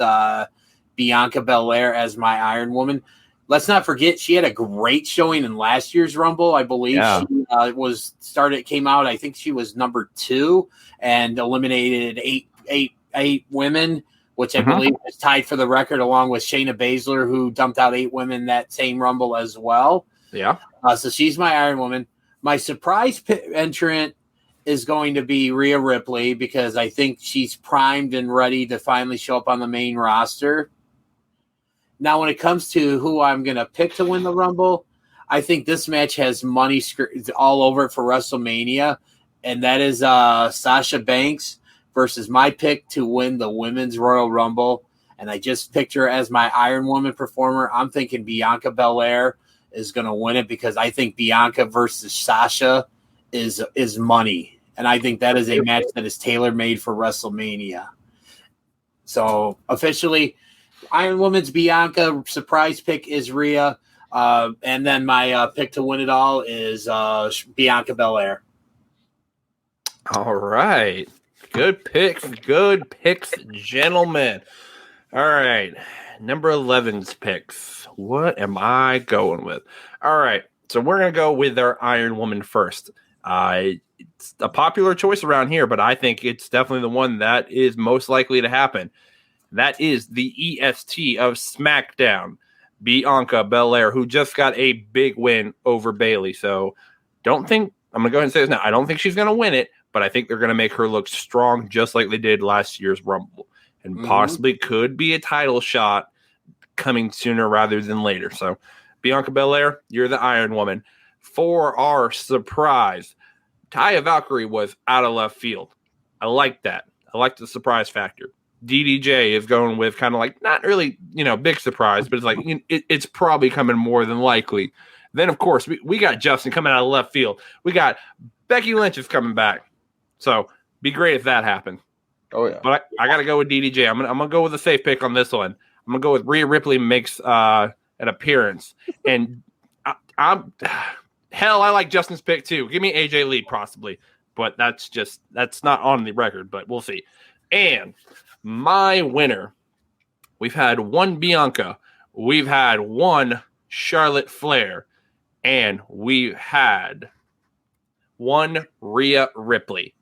Bianca Belair as my Iron Woman. Let's not forget she had a great showing in last year's Rumble. I believe she came out. I think she was number 2 and eliminated eight women, which I believe is tied for the record, along with Shayna Baszler, who dumped out 8 women that same Rumble as well. Yeah. So she's my Iron Woman. My surprise entrant is going to be Rhea Ripley, because I think she's primed and ready to finally show up on the main roster. Now, when it comes to who I'm going to pick to win the Rumble, I think this match has money all over it for WrestleMania, and that is Sasha Banks versus my pick to win the Women's Royal Rumble. And I just picked her as my Iron Woman performer. I'm thinking Bianca Belair is going to win it, because I think Bianca versus Sasha is money. And I think that is a match that is tailor-made for WrestleMania. So officially, Iron Woman's Bianca, surprise pick is Rhea. And then my pick to win it all is Bianca Belair. All right. Good picks. Good picks, gentlemen. All right. Number 11's picks. What am I going with? All right. So we're going to go with our Iron Woman first. It's a popular choice around here, but I think it's definitely the one that is most likely to happen. That is the EST of SmackDown, Bianca Belair, who just got a big win over Bayley. So I'm going to go ahead and say this now. I don't think she's going to win it, but I think they're going to make her look strong, just like they did last year's Rumble, and possibly could be a title shot coming sooner rather than later. So Bianca Belair, you're the Iron Woman. For our surprise, Taya Valkyrie was out of left field. I like that. I like the surprise factor. DDJ is going with kind of like, not really, big surprise, but it's like, it's probably coming more than likely. Then, of course, we got Justin coming out of left field. We got Becky Lynch is coming back. So be great if that happened. Oh, yeah. But I got to go with DDJ. I'm gonna go with a safe pick on this one. I'm going to go with Rhea Ripley makes an appearance. And I'm hell, I like Justin's pick too. Give me AJ Lee possibly, but that's not on the record, but we'll see. And my winner, we've had one Bianca, we've had one Charlotte Flair, and we've had one Rhea Ripley.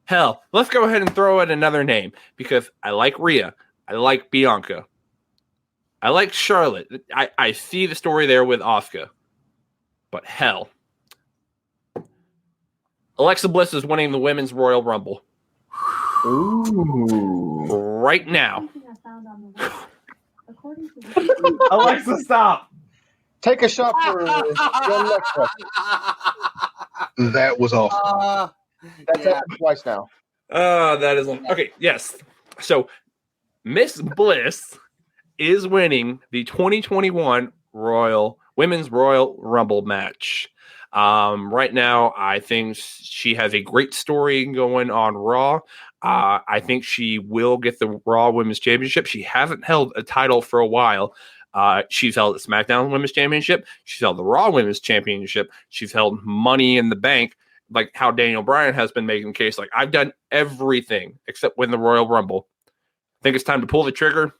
Hell, let's go ahead and throw in another name because I like Rhea. I like Bianca. I like Charlotte. I see the story there with Asuka. But hell, Alexa Bliss is winning the Women's Royal Rumble. Ooh. Right now. Alexa, stop. Take a shot for Alexa. That was awesome. That's happened twice now. That is okay. Yes. So Miss Bliss is winning the 2021 Women's Royal Rumble match. Right now, I think she has a great story going on Raw. I think she will get the Raw Women's Championship. She hasn't held a title for a while. She's held the SmackDown Women's Championship. She's held the Raw Women's Championship. She's held Money in the Bank, like how Daniel Bryan has been making the case. Like, I've done everything except win the Royal Rumble. I think it's time to pull the trigger.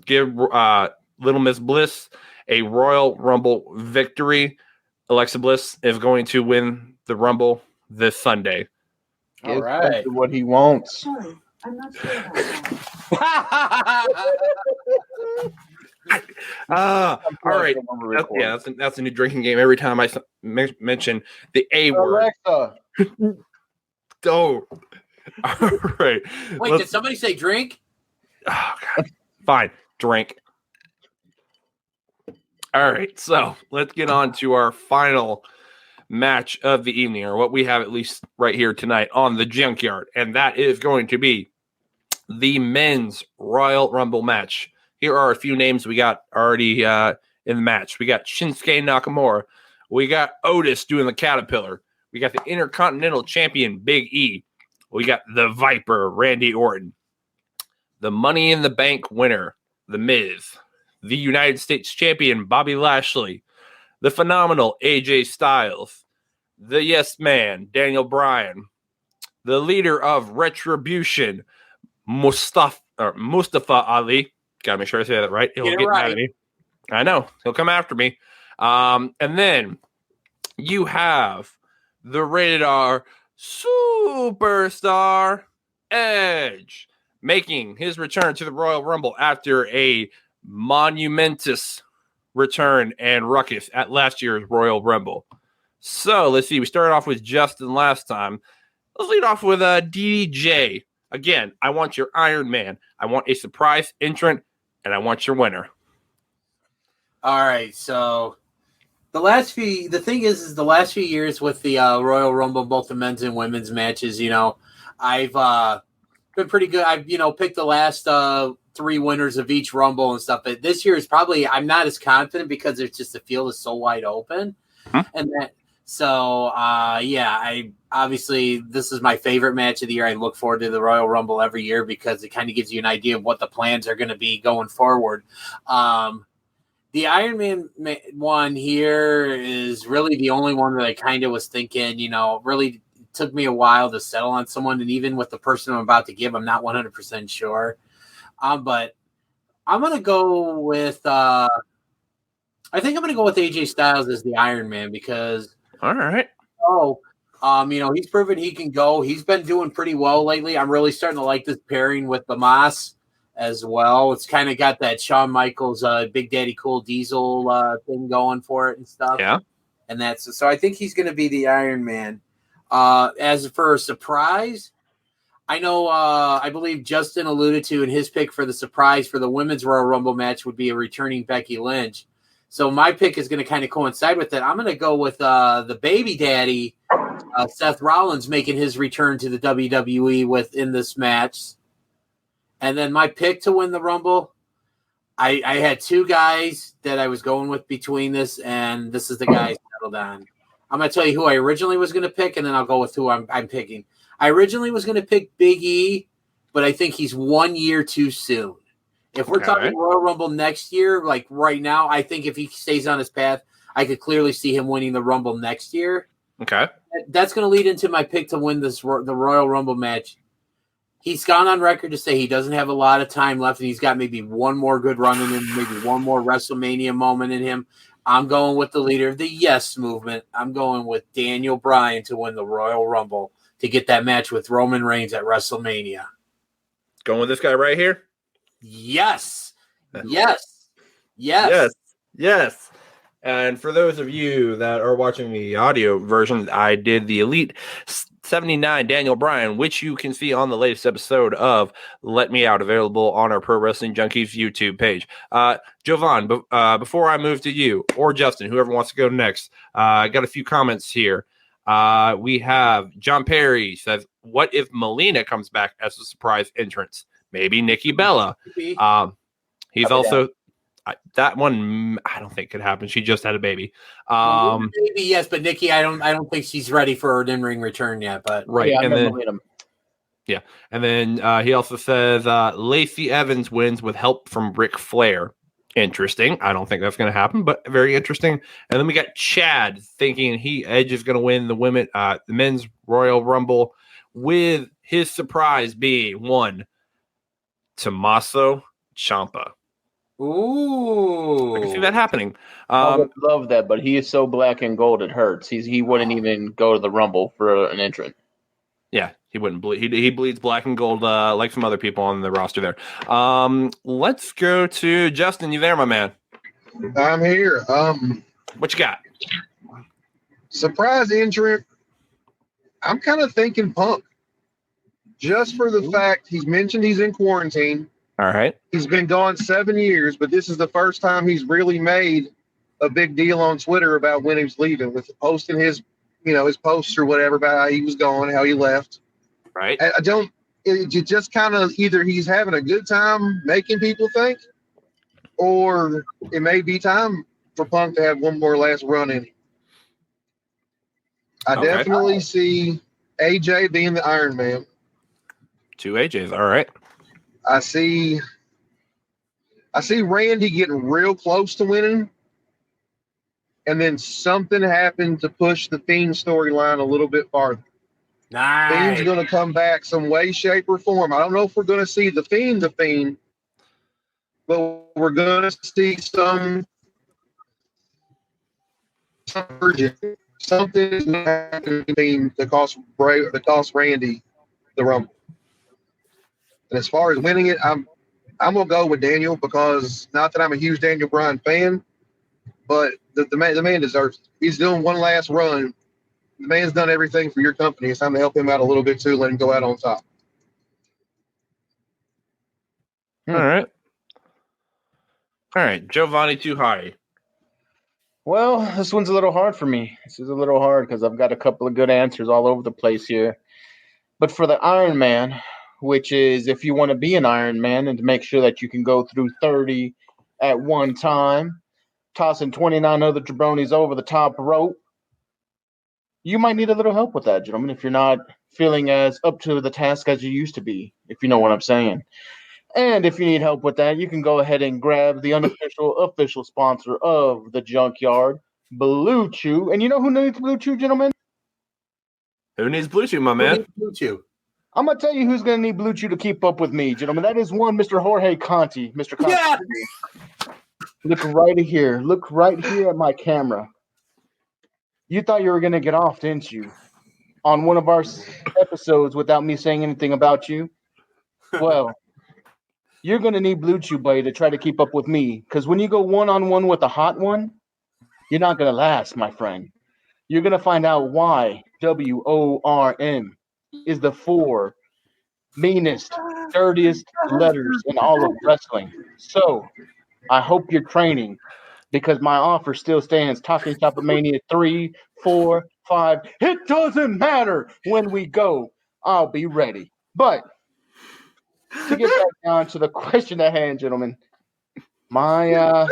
Give Little Miss Bliss a Royal Rumble victory. Alexa Bliss is going to win the Rumble this Sunday. All right. What he wants. Sorry, I'm not sure about that. All right. That's a new drinking game. Every time I mention the A word. Alexa. Oh. All right. Wait, did somebody say drink? Oh, God. Fine. Drink. All right. So let's get on to our final match of the evening, or what we have at least right here tonight on the Junkyard. And that is going to be the men's Royal Rumble match. Here are a few names we got already in the match. We got Shinsuke Nakamura. We got Otis doing the Caterpillar. We got the Intercontinental Champion, Big E. We got the Viper, Randy Orton. The Money in the Bank winner, The Miz. The United States Champion, Bobby Lashley. The Phenomenal, AJ Styles. The Yes Man, Daniel Bryan. The leader of Retribution, Mustafa Ali. Gotta make sure I say that right. He'll get mad at me. I know. He'll come after me. And then you have the rated R superstar Edge making his return to the Royal Rumble after a monumentous return and ruckus at last year's Royal Rumble. So let's see. We started off with Justin last time. Let's lead off with DJ. Again, I want your Iron Man. I want a surprise entrant, and I want your winner. All right. So the last few years with the Royal Rumble, both the men's and women's matches, I've been pretty good. I've, picked the last 3 winners of each Rumble and stuff. But this year is probably, I'm not as confident because it's just the field is so wide open. And that, I obviously, this is my favorite match of the year. I look forward to the Royal Rumble every year because it kind of gives you an idea of what the plans are going to be going forward. The Iron Man one here is really the only one that I kind of was thinking, really took me a while to settle on someone. And even with the person I'm about to give, I'm not 100% sure. But I'm going to go with, I think I'm going to go with AJ Styles as the Iron Man because, all right. He's proven he can go. He's been doing pretty well lately. I'm really starting to like this pairing with the Moss as well. It's kind of got that Shawn Michaels, Big Daddy Cool Diesel thing going for it and stuff. Yeah. And so I think he's going to be the Iron Man. As for a surprise, I know, I believe Justin alluded to in his pick for the surprise for the women's Royal Rumble match would be a returning Becky Lynch. So my pick is going to kind of coincide with that. I'm going to go with the baby daddy, Seth Rollins, making his return to the WWE within this match. And then my pick to win the Rumble, I had 2 guys that I was going with between this, and this is the guy I settled on. I'm going to tell you who I originally was going to pick, and then I'll go with who I'm picking. I originally was going to pick Big E, but I think he's 1 year too soon. If we're talking Royal Rumble next year, like right now, I think if he stays on his path, I could clearly see him winning the Rumble next year. Okay. That's going to lead into my pick to win the Royal Rumble match. He's gone on record to say he doesn't have a lot of time left, and he's got maybe one more good run in him, maybe one more WrestleMania moment in him. I'm going with the leader of the Yes Movement. I'm going with Daniel Bryan to win the Royal Rumble to get that match with Roman Reigns at WrestleMania. Going with this guy right here? Yes. Yes. Yes. Yes. And for those of you that are watching the audio version, I did the Elite 79 Daniel Bryan, which you can see on the latest episode of Let Me Out, available on our Pro Wrestling Junkies YouTube page. Jovan, before I move to you or Justin, whoever wants to go next, I got a few comments here. We have John Perry says, what if Melina comes back as a surprise entrance? Maybe Nikki Bella. He's also that one. I don't think could happen. She just had a baby. Maybe yes, but Nikki, I don't think she's ready for her in-ring return yet. But right, yeah, and then he also says Lacey Evans wins with help from Ric Flair. Interesting. I don't think that's going to happen, but very interesting. And then we got Chad thinking Edge is going to win the men's Royal Rumble, with his surprise being one Tommaso Ciampa. Ooh, I can see that happening. I would love that, but he is so black and gold it hurts. He wouldn't even go to the Rumble for an entrant. Yeah, he wouldn't bleed. He bleeds black and gold like some other people on the roster there. Let's go to Justin. You there, my man? I'm here. What you got? Surprise entrant. I'm kind of thinking Punk. Just for the fact he's mentioned he's in quarantine. All right. He's been gone 7 years, but this is the first time he's really made a big deal on Twitter about when he was leaving, with posting his posts or whatever about how he was gone, how he left. Right. It just kind of either he's having a good time making people think, or it may be time for Punk to have one more last run in him. I definitely see AJ being the Iron Man. 2 AJs. All right. I see Randy getting real close to winning, and then something happened to push the Fiend storyline a little bit farther. Nice. Fiend's going to come back some way, shape, or form. I don't know if we're going to see the Fiend, but we're going to see some urgent. Something is going to happen to cost Randy the Rumble. And as far as winning it, I'm gonna go with Daniel, because not that I'm a huge Daniel Bryan fan, but the man deserves it. He's doing one last run. The man's done everything for your company. It's time to help him out a little bit too. Let him go out on top. All right. Jovanni Hotty. Well, this one's a little hard for me. This is a little hard because I've got a couple of good answers all over the place here. But for the Iron Man, which is if you want to be an Iron Man and to make sure that you can go through 30 at one time, tossing 29 other jabronis over the top rope, you might need a little help with that, gentlemen, if you're not feeling as up to the task as you used to be, if you know what I'm saying. And if you need help with that, you can go ahead and grab the unofficial official sponsor of the Junkyard, Blue Chew. And you know who needs Blue Chew, gentlemen? Who needs Blue Chew, my man? Blue Chew. I'm going to tell you who's going to need Blue Chew to keep up with me, gentlemen. That is one Mr. Jorge Conti. Mr. Conti. Yeah. Look right here. Look right here at my camera. You thought you were going to get off, didn't you? On one of our episodes without me saying anything about you? Well, you're going to need Blue Chew, buddy, to try to keep up with me. Because when you go one-on-one with a hot one, you're not going to last, my friend. You're going to find out why WORM is the 4 meanest, dirtiest letters in all of wrestling. So, I hope you're training, because my offer still stands. Talking Chopper Mania 3, 4, 5. It doesn't matter when we go. I'll be ready. But to get back down to the question at hand, gentlemen, my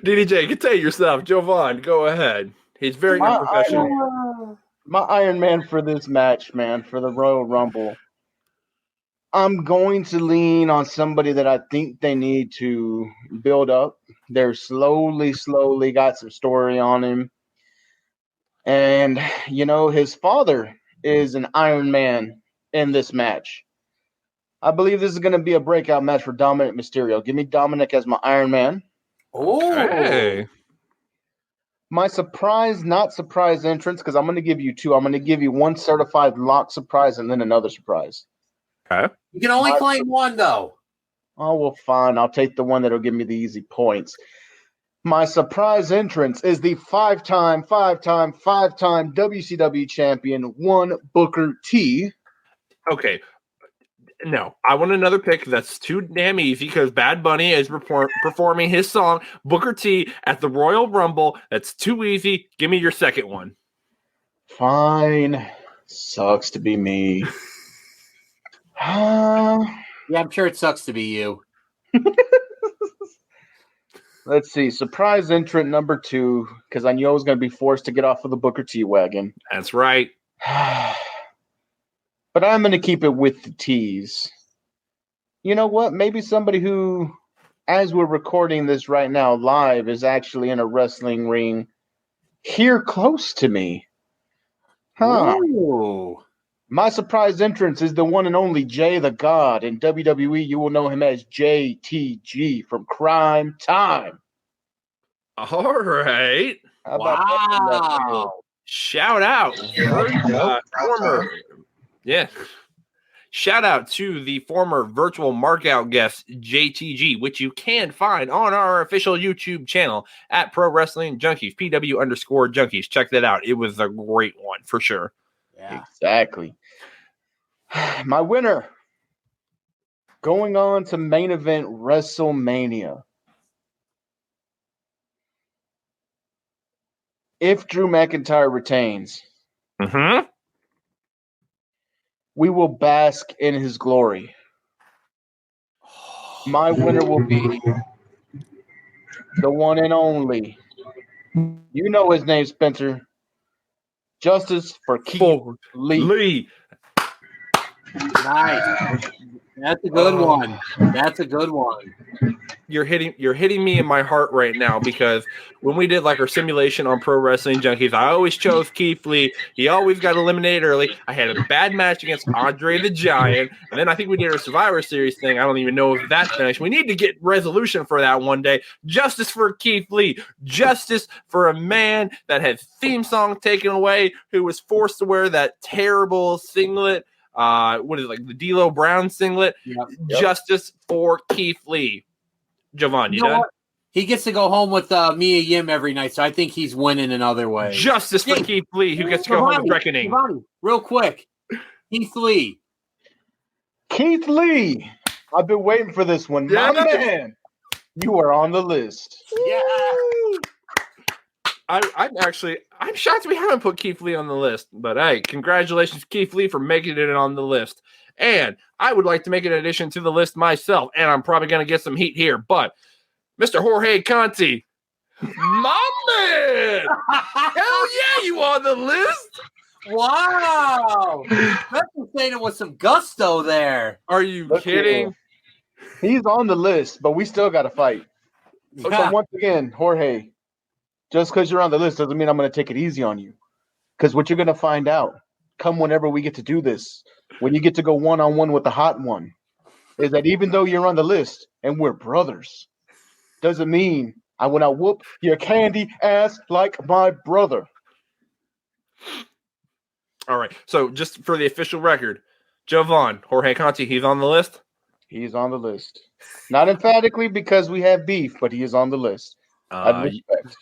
DDJ, contain yourself. Jovan, go ahead. He's very unprofessional. My Iron Man for this match, man, for the Royal Rumble. I'm going to lean on somebody that I think they need to build up. They're slowly got some story on him. And, his father is an Iron Man in this match. I believe this is going to be a breakout match for Dominic Mysterio. Give me Dominic as my Iron Man. Okay. My surprise, not surprise entrance, because I'm going to give you two. I'm going to give you one certified lock surprise and then another surprise. Okay. You can only claim one, though. Oh, well, fine. I'll take the one that'll give me the easy points. My surprise entrance is the five-time WCW champion, one Booker T. Okay. No, I want another pick that's too damn easy because Bad Bunny is performing his song Booker T at the Royal Rumble. That's too easy. Give me your second one. Fine. Sucks to be me. Yeah, I'm sure it sucks to be you. Let's see. Surprise entrant number 2, because I knew I was going to be forced to get off of the Booker T wagon. That's right. But I'm going to keep it with the T's. You know what? Maybe somebody who, as we're recording this right now live, is actually in a wrestling ring here close to me. Ooh. My surprise entrance is the one and only Jay the God. In WWE, you will know him as JTG from Crime Time. All right. How about that? Wow. Shout out. Shout out to the former virtual markout guest, JTG, which you can find on our official YouTube channel at Pro Wrestling Junkies, PW_Junkies. Check that out. It was a great one for sure. Yeah. Exactly. My winner, going on to main event WrestleMania. If Drew McIntyre retains, we will bask in his glory. My winner will be the one and only. You know his name, Spencer. Justice for Keith Lee. Nice. That's a good one. That's a good one. You're hitting me in my heart right now because when we did like our simulation on Pro Wrestling Junkies, I always chose Keith Lee. He always got eliminated early. I had a bad match against Andre the Giant, and then I think we did our Survivor Series thing. I don't even know if that finished. We need to get resolution for that one day. Justice for Keith Lee. Justice for a man that had theme song taken away, who was forced to wear that terrible singlet. What is it, like the D'Lo Brown singlet? Yep. Justice for Keith Lee. Jovanni, you done? What? He gets to go home with Mia Yim every night, so I think he's winning in other ways. Justice for Keith Lee, who gets to go home with reckoning. Jovanni, real quick. Keith Lee. Keith Lee. I've been waiting for this one. Yeah. My man, you are on the list. Yeah. I'm shocked we haven't put Keith Lee on the list, but hey, congratulations, Keith Lee, for making it on the list. And I would like to make an addition to the list myself, and I'm probably going to get some heat here, but Mr. Jorge Conti, my man! Hell yeah, you on the list? Wow. That's saying it with some gusto there. Are you kidding? He's on the list, but we still got to fight. Yeah. So once again, Jorge, just because you're on the list doesn't mean I'm going to take it easy on you. Because what you're going to find out, come whenever we get to do this, when you get to go one-on-one with the hot one, is that even though you're on the list and we're brothers, doesn't mean I will not whoop your candy ass like my brother. All right. So just for the official record, Jovanni, Jorge Conti, he's on the list? He's on the list. Not emphatically because we have beef, but he is on the list. I respect.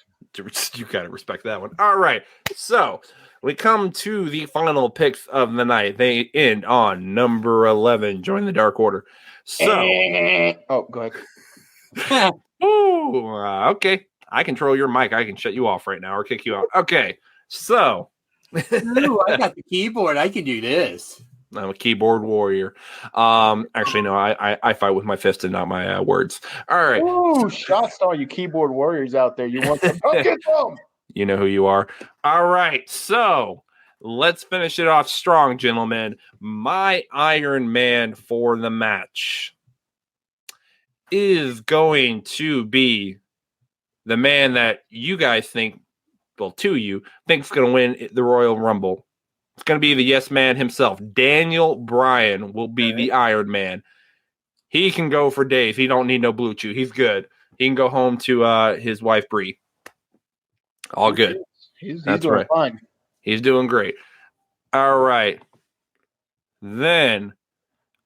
You got to respect that one. All right. So we come to the final picks of the night. They end on number 11. Join the Dark Order. So, go ahead. Okay. I control your mic. I can shut you off right now or kick you out. Okay. So, Ooh, I got the keyboard. I can do this. I'm a keyboard warrior. Actually, no, I fight with my fist and not my words. All right. Ooh, shots to all you keyboard warriors out there. You want to get them? You know who you are. All right. So let's finish it off strong, gentlemen. My Iron Man for the match is going to be the man that you guys think, well, two of you, think is going to win the Royal Rumble. It's going to be the yes man himself. Daniel Bryan will be the Iron Man. He can go for days. He don't need no Blue Chew. He's good. He can go home to his wife, Brie. All good. He's That's doing right. fine. He's doing great. All right. Then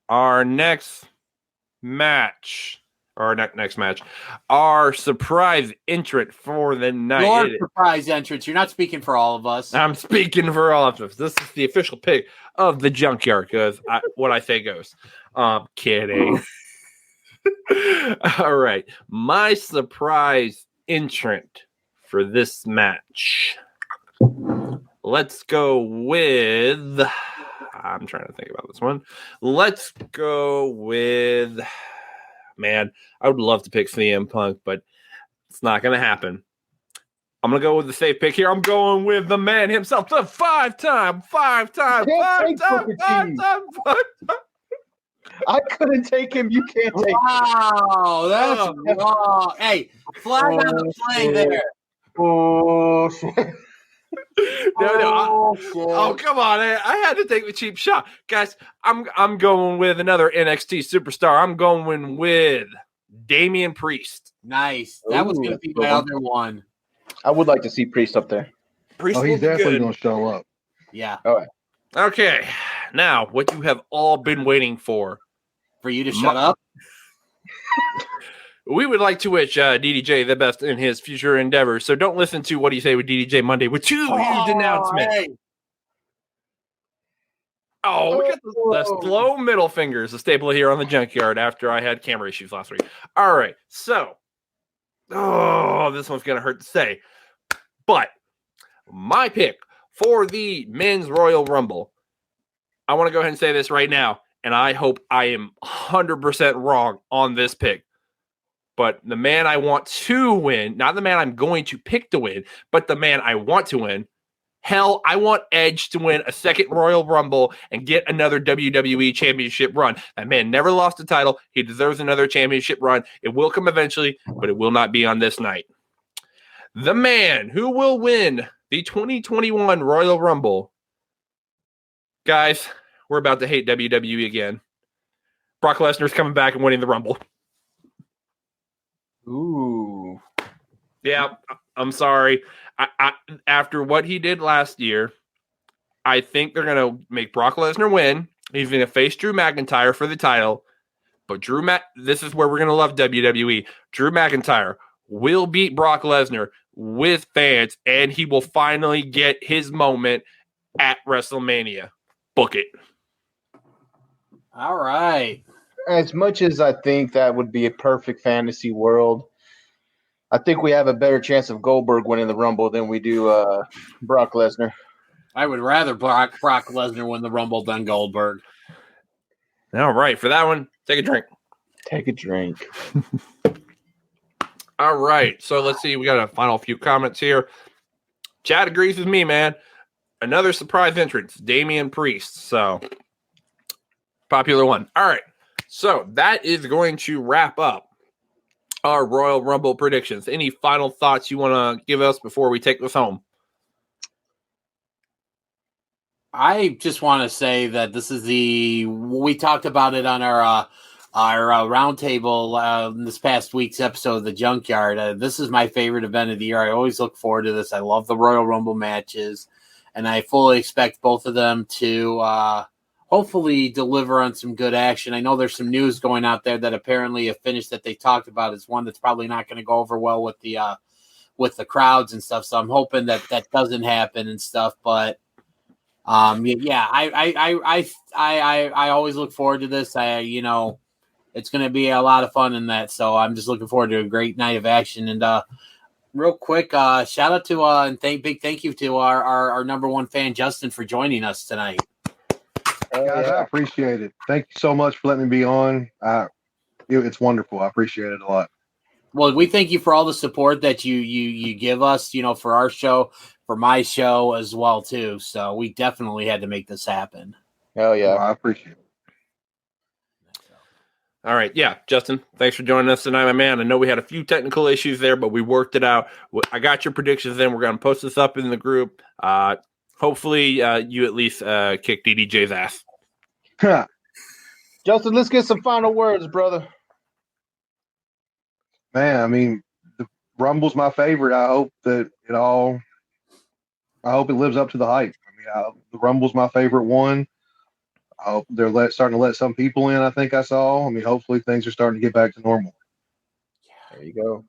our next match, or next match, our surprise entrant for the night. Your surprise entrance. You're not speaking for all of us. I'm speaking for all of us. This is the official pick of the Junkyard because what I say goes. Kidding. All right. My surprise entrant for this match. Let's go with. I'm trying to think about this one. Let's go with. Man, I would love to pick CM Punk, but it's not going to happen. I'm going to go with the safe pick here. I'm going with the man himself, the five-time. I couldn't take him. You can't take him. Wow, that's wrong. Hey, flag on the play there. Oh, shit. Oh, come on. I had to take the cheap shot. Guys, I'm going with another NXT superstar. I'm going with Damian Priest. Nice. That was going to be my other one. I would like to see Priest up there. Priest he's definitely going to show up. Yeah. All right. Okay. Now, what you have all been waiting for. For you to shut up? We would like to wish DDJ the best in his future endeavors. So don't listen to What Do You Say with DDJ Monday with two huge announcements. Hey. Oh, we got the slow middle fingers, a staple here on the Junkyard after I had camera issues last week. All right. So, this one's going to hurt to say. But my pick for the Men's Royal Rumble, I want to go ahead and say this right now, and I hope I am 100% wrong on this pick. But the man I want to win, not the man I'm going to pick to win, but the man I want to win. Hell, I want Edge to win a second Royal Rumble and get another WWE Championship run. That man never lost a title. He deserves another championship run. It will come eventually, but it will not be on this night. The man who will win the 2021 Royal Rumble. Guys, we're about to hate WWE again. Brock Lesnar's coming back and winning the Rumble. Ooh. Yeah, I'm sorry. I after what he did last year, I think they're going to make Brock Lesnar win. He's going to face Drew McIntyre for the title. But this is where we're going to love WWE. Drew McIntyre will beat Brock Lesnar with fans, and he will finally get his moment at WrestleMania. Book it. All right. As much as I think that would be a perfect fantasy world, I think we have a better chance of Goldberg winning the Rumble than we do Brock Lesnar. I would rather Brock Lesnar win the Rumble than Goldberg. All right. For that one, take a drink. Take a drink. All right. So let's see. We got a final few comments here. Chad agrees with me, man. Another surprise entrance, Damian Priest. So, popular one. All right. So, that is going to wrap up our Royal Rumble predictions. Any final thoughts you want to give us before we take this home? I just want to say that this is we talked about it on our roundtable this past week's episode of the Junkyard. This is my favorite event of the year. I always look forward to this. I love the Royal Rumble matches, and I fully expect both of them to hopefully deliver on some good action. I know there's some news going out there that apparently a finish that they talked about is one that's probably not going to go over well with the crowds and stuff. So I'm hoping that doesn't happen and stuff. But yeah, I always look forward to this. It's going to be a lot of fun in that. So I'm just looking forward to a great night of action. And real quick, shout out to and big thank you to our number one fan Justin for joining us tonight. Guys, I appreciate it. Thank you so much for letting me be on. It's wonderful. I appreciate it a lot. Well, we thank you for all the support that you give us, for our show, for my show as well too. So we definitely had to make this happen. Hell yeah. Well, I appreciate it. All right. Yeah. Justin, thanks for joining us tonight, my man. I know we had a few technical issues there, but we worked it out. I got your predictions in. We're going to post this up in the group. Hopefully you at least kick DDJ's ass. Justin, let's get some final words, brother. Man, I mean, the Rumble's my favorite. I hope that I hope it lives up to the hype. I mean, the Rumble's my favorite one. I hope they're starting to let some people in, I think I saw. I mean, hopefully things are starting to get back to normal. There you go.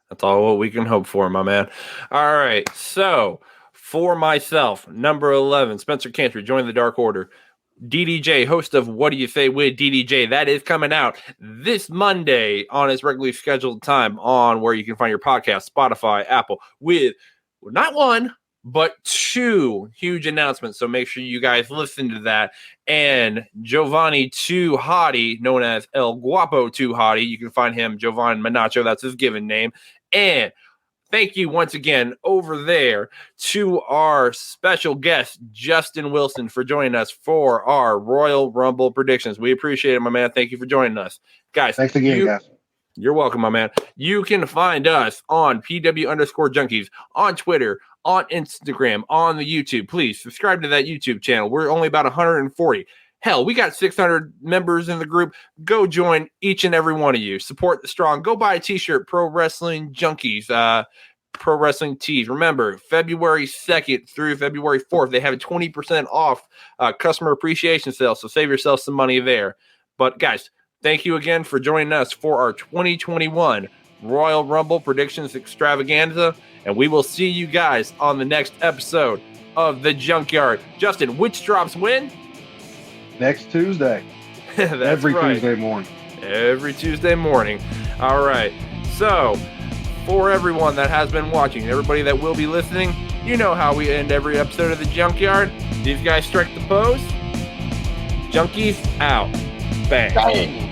That's all what we can hope for, my man. All right. So for myself, number 11, Spencer Cantor, join the Dark Order. DDJ, host of What Do You Say with DDJ. That is coming out this Monday on its regularly scheduled time on where you can find your podcast, Spotify, Apple, with not one, but 2 huge announcements. So make sure you guys listen to that. And Jovanni 2 Hotty, known as El Guapo 2 Hotty. You can find him, Jovanni Manacho. That's his given name. And thank you once again over there to our special guest, Justin Wilson, for joining us for our Royal Rumble predictions. We appreciate it, my man. Thank you for joining us. Guys, Thanks again, guys. You're welcome, my man. You can find us on PW_Junkies, on Twitter, on Instagram, on the YouTube. Please subscribe to that YouTube channel. We're only about 140. Hell, we got 600 members in the group. Go join each and every one of you. Support the strong. Go buy a t-shirt, Pro Wrestling Junkies, Pro Wrestling Tees. Remember, February 2nd through February 4th, they have a 20% off customer appreciation sale, so save yourself some money there. But, guys, thank you again for joining us for our 2021 Royal Rumble Predictions Extravaganza, and we will see you guys on the next episode of The Junkyard. Justin, which drops when? Next Tuesday. Every Tuesday morning. Every Tuesday morning. All right. So, for everyone that has been watching, everybody that will be listening, you know how we end every episode of The Junkyard. These guys strike the pose. Junkies out. Bang. Bang.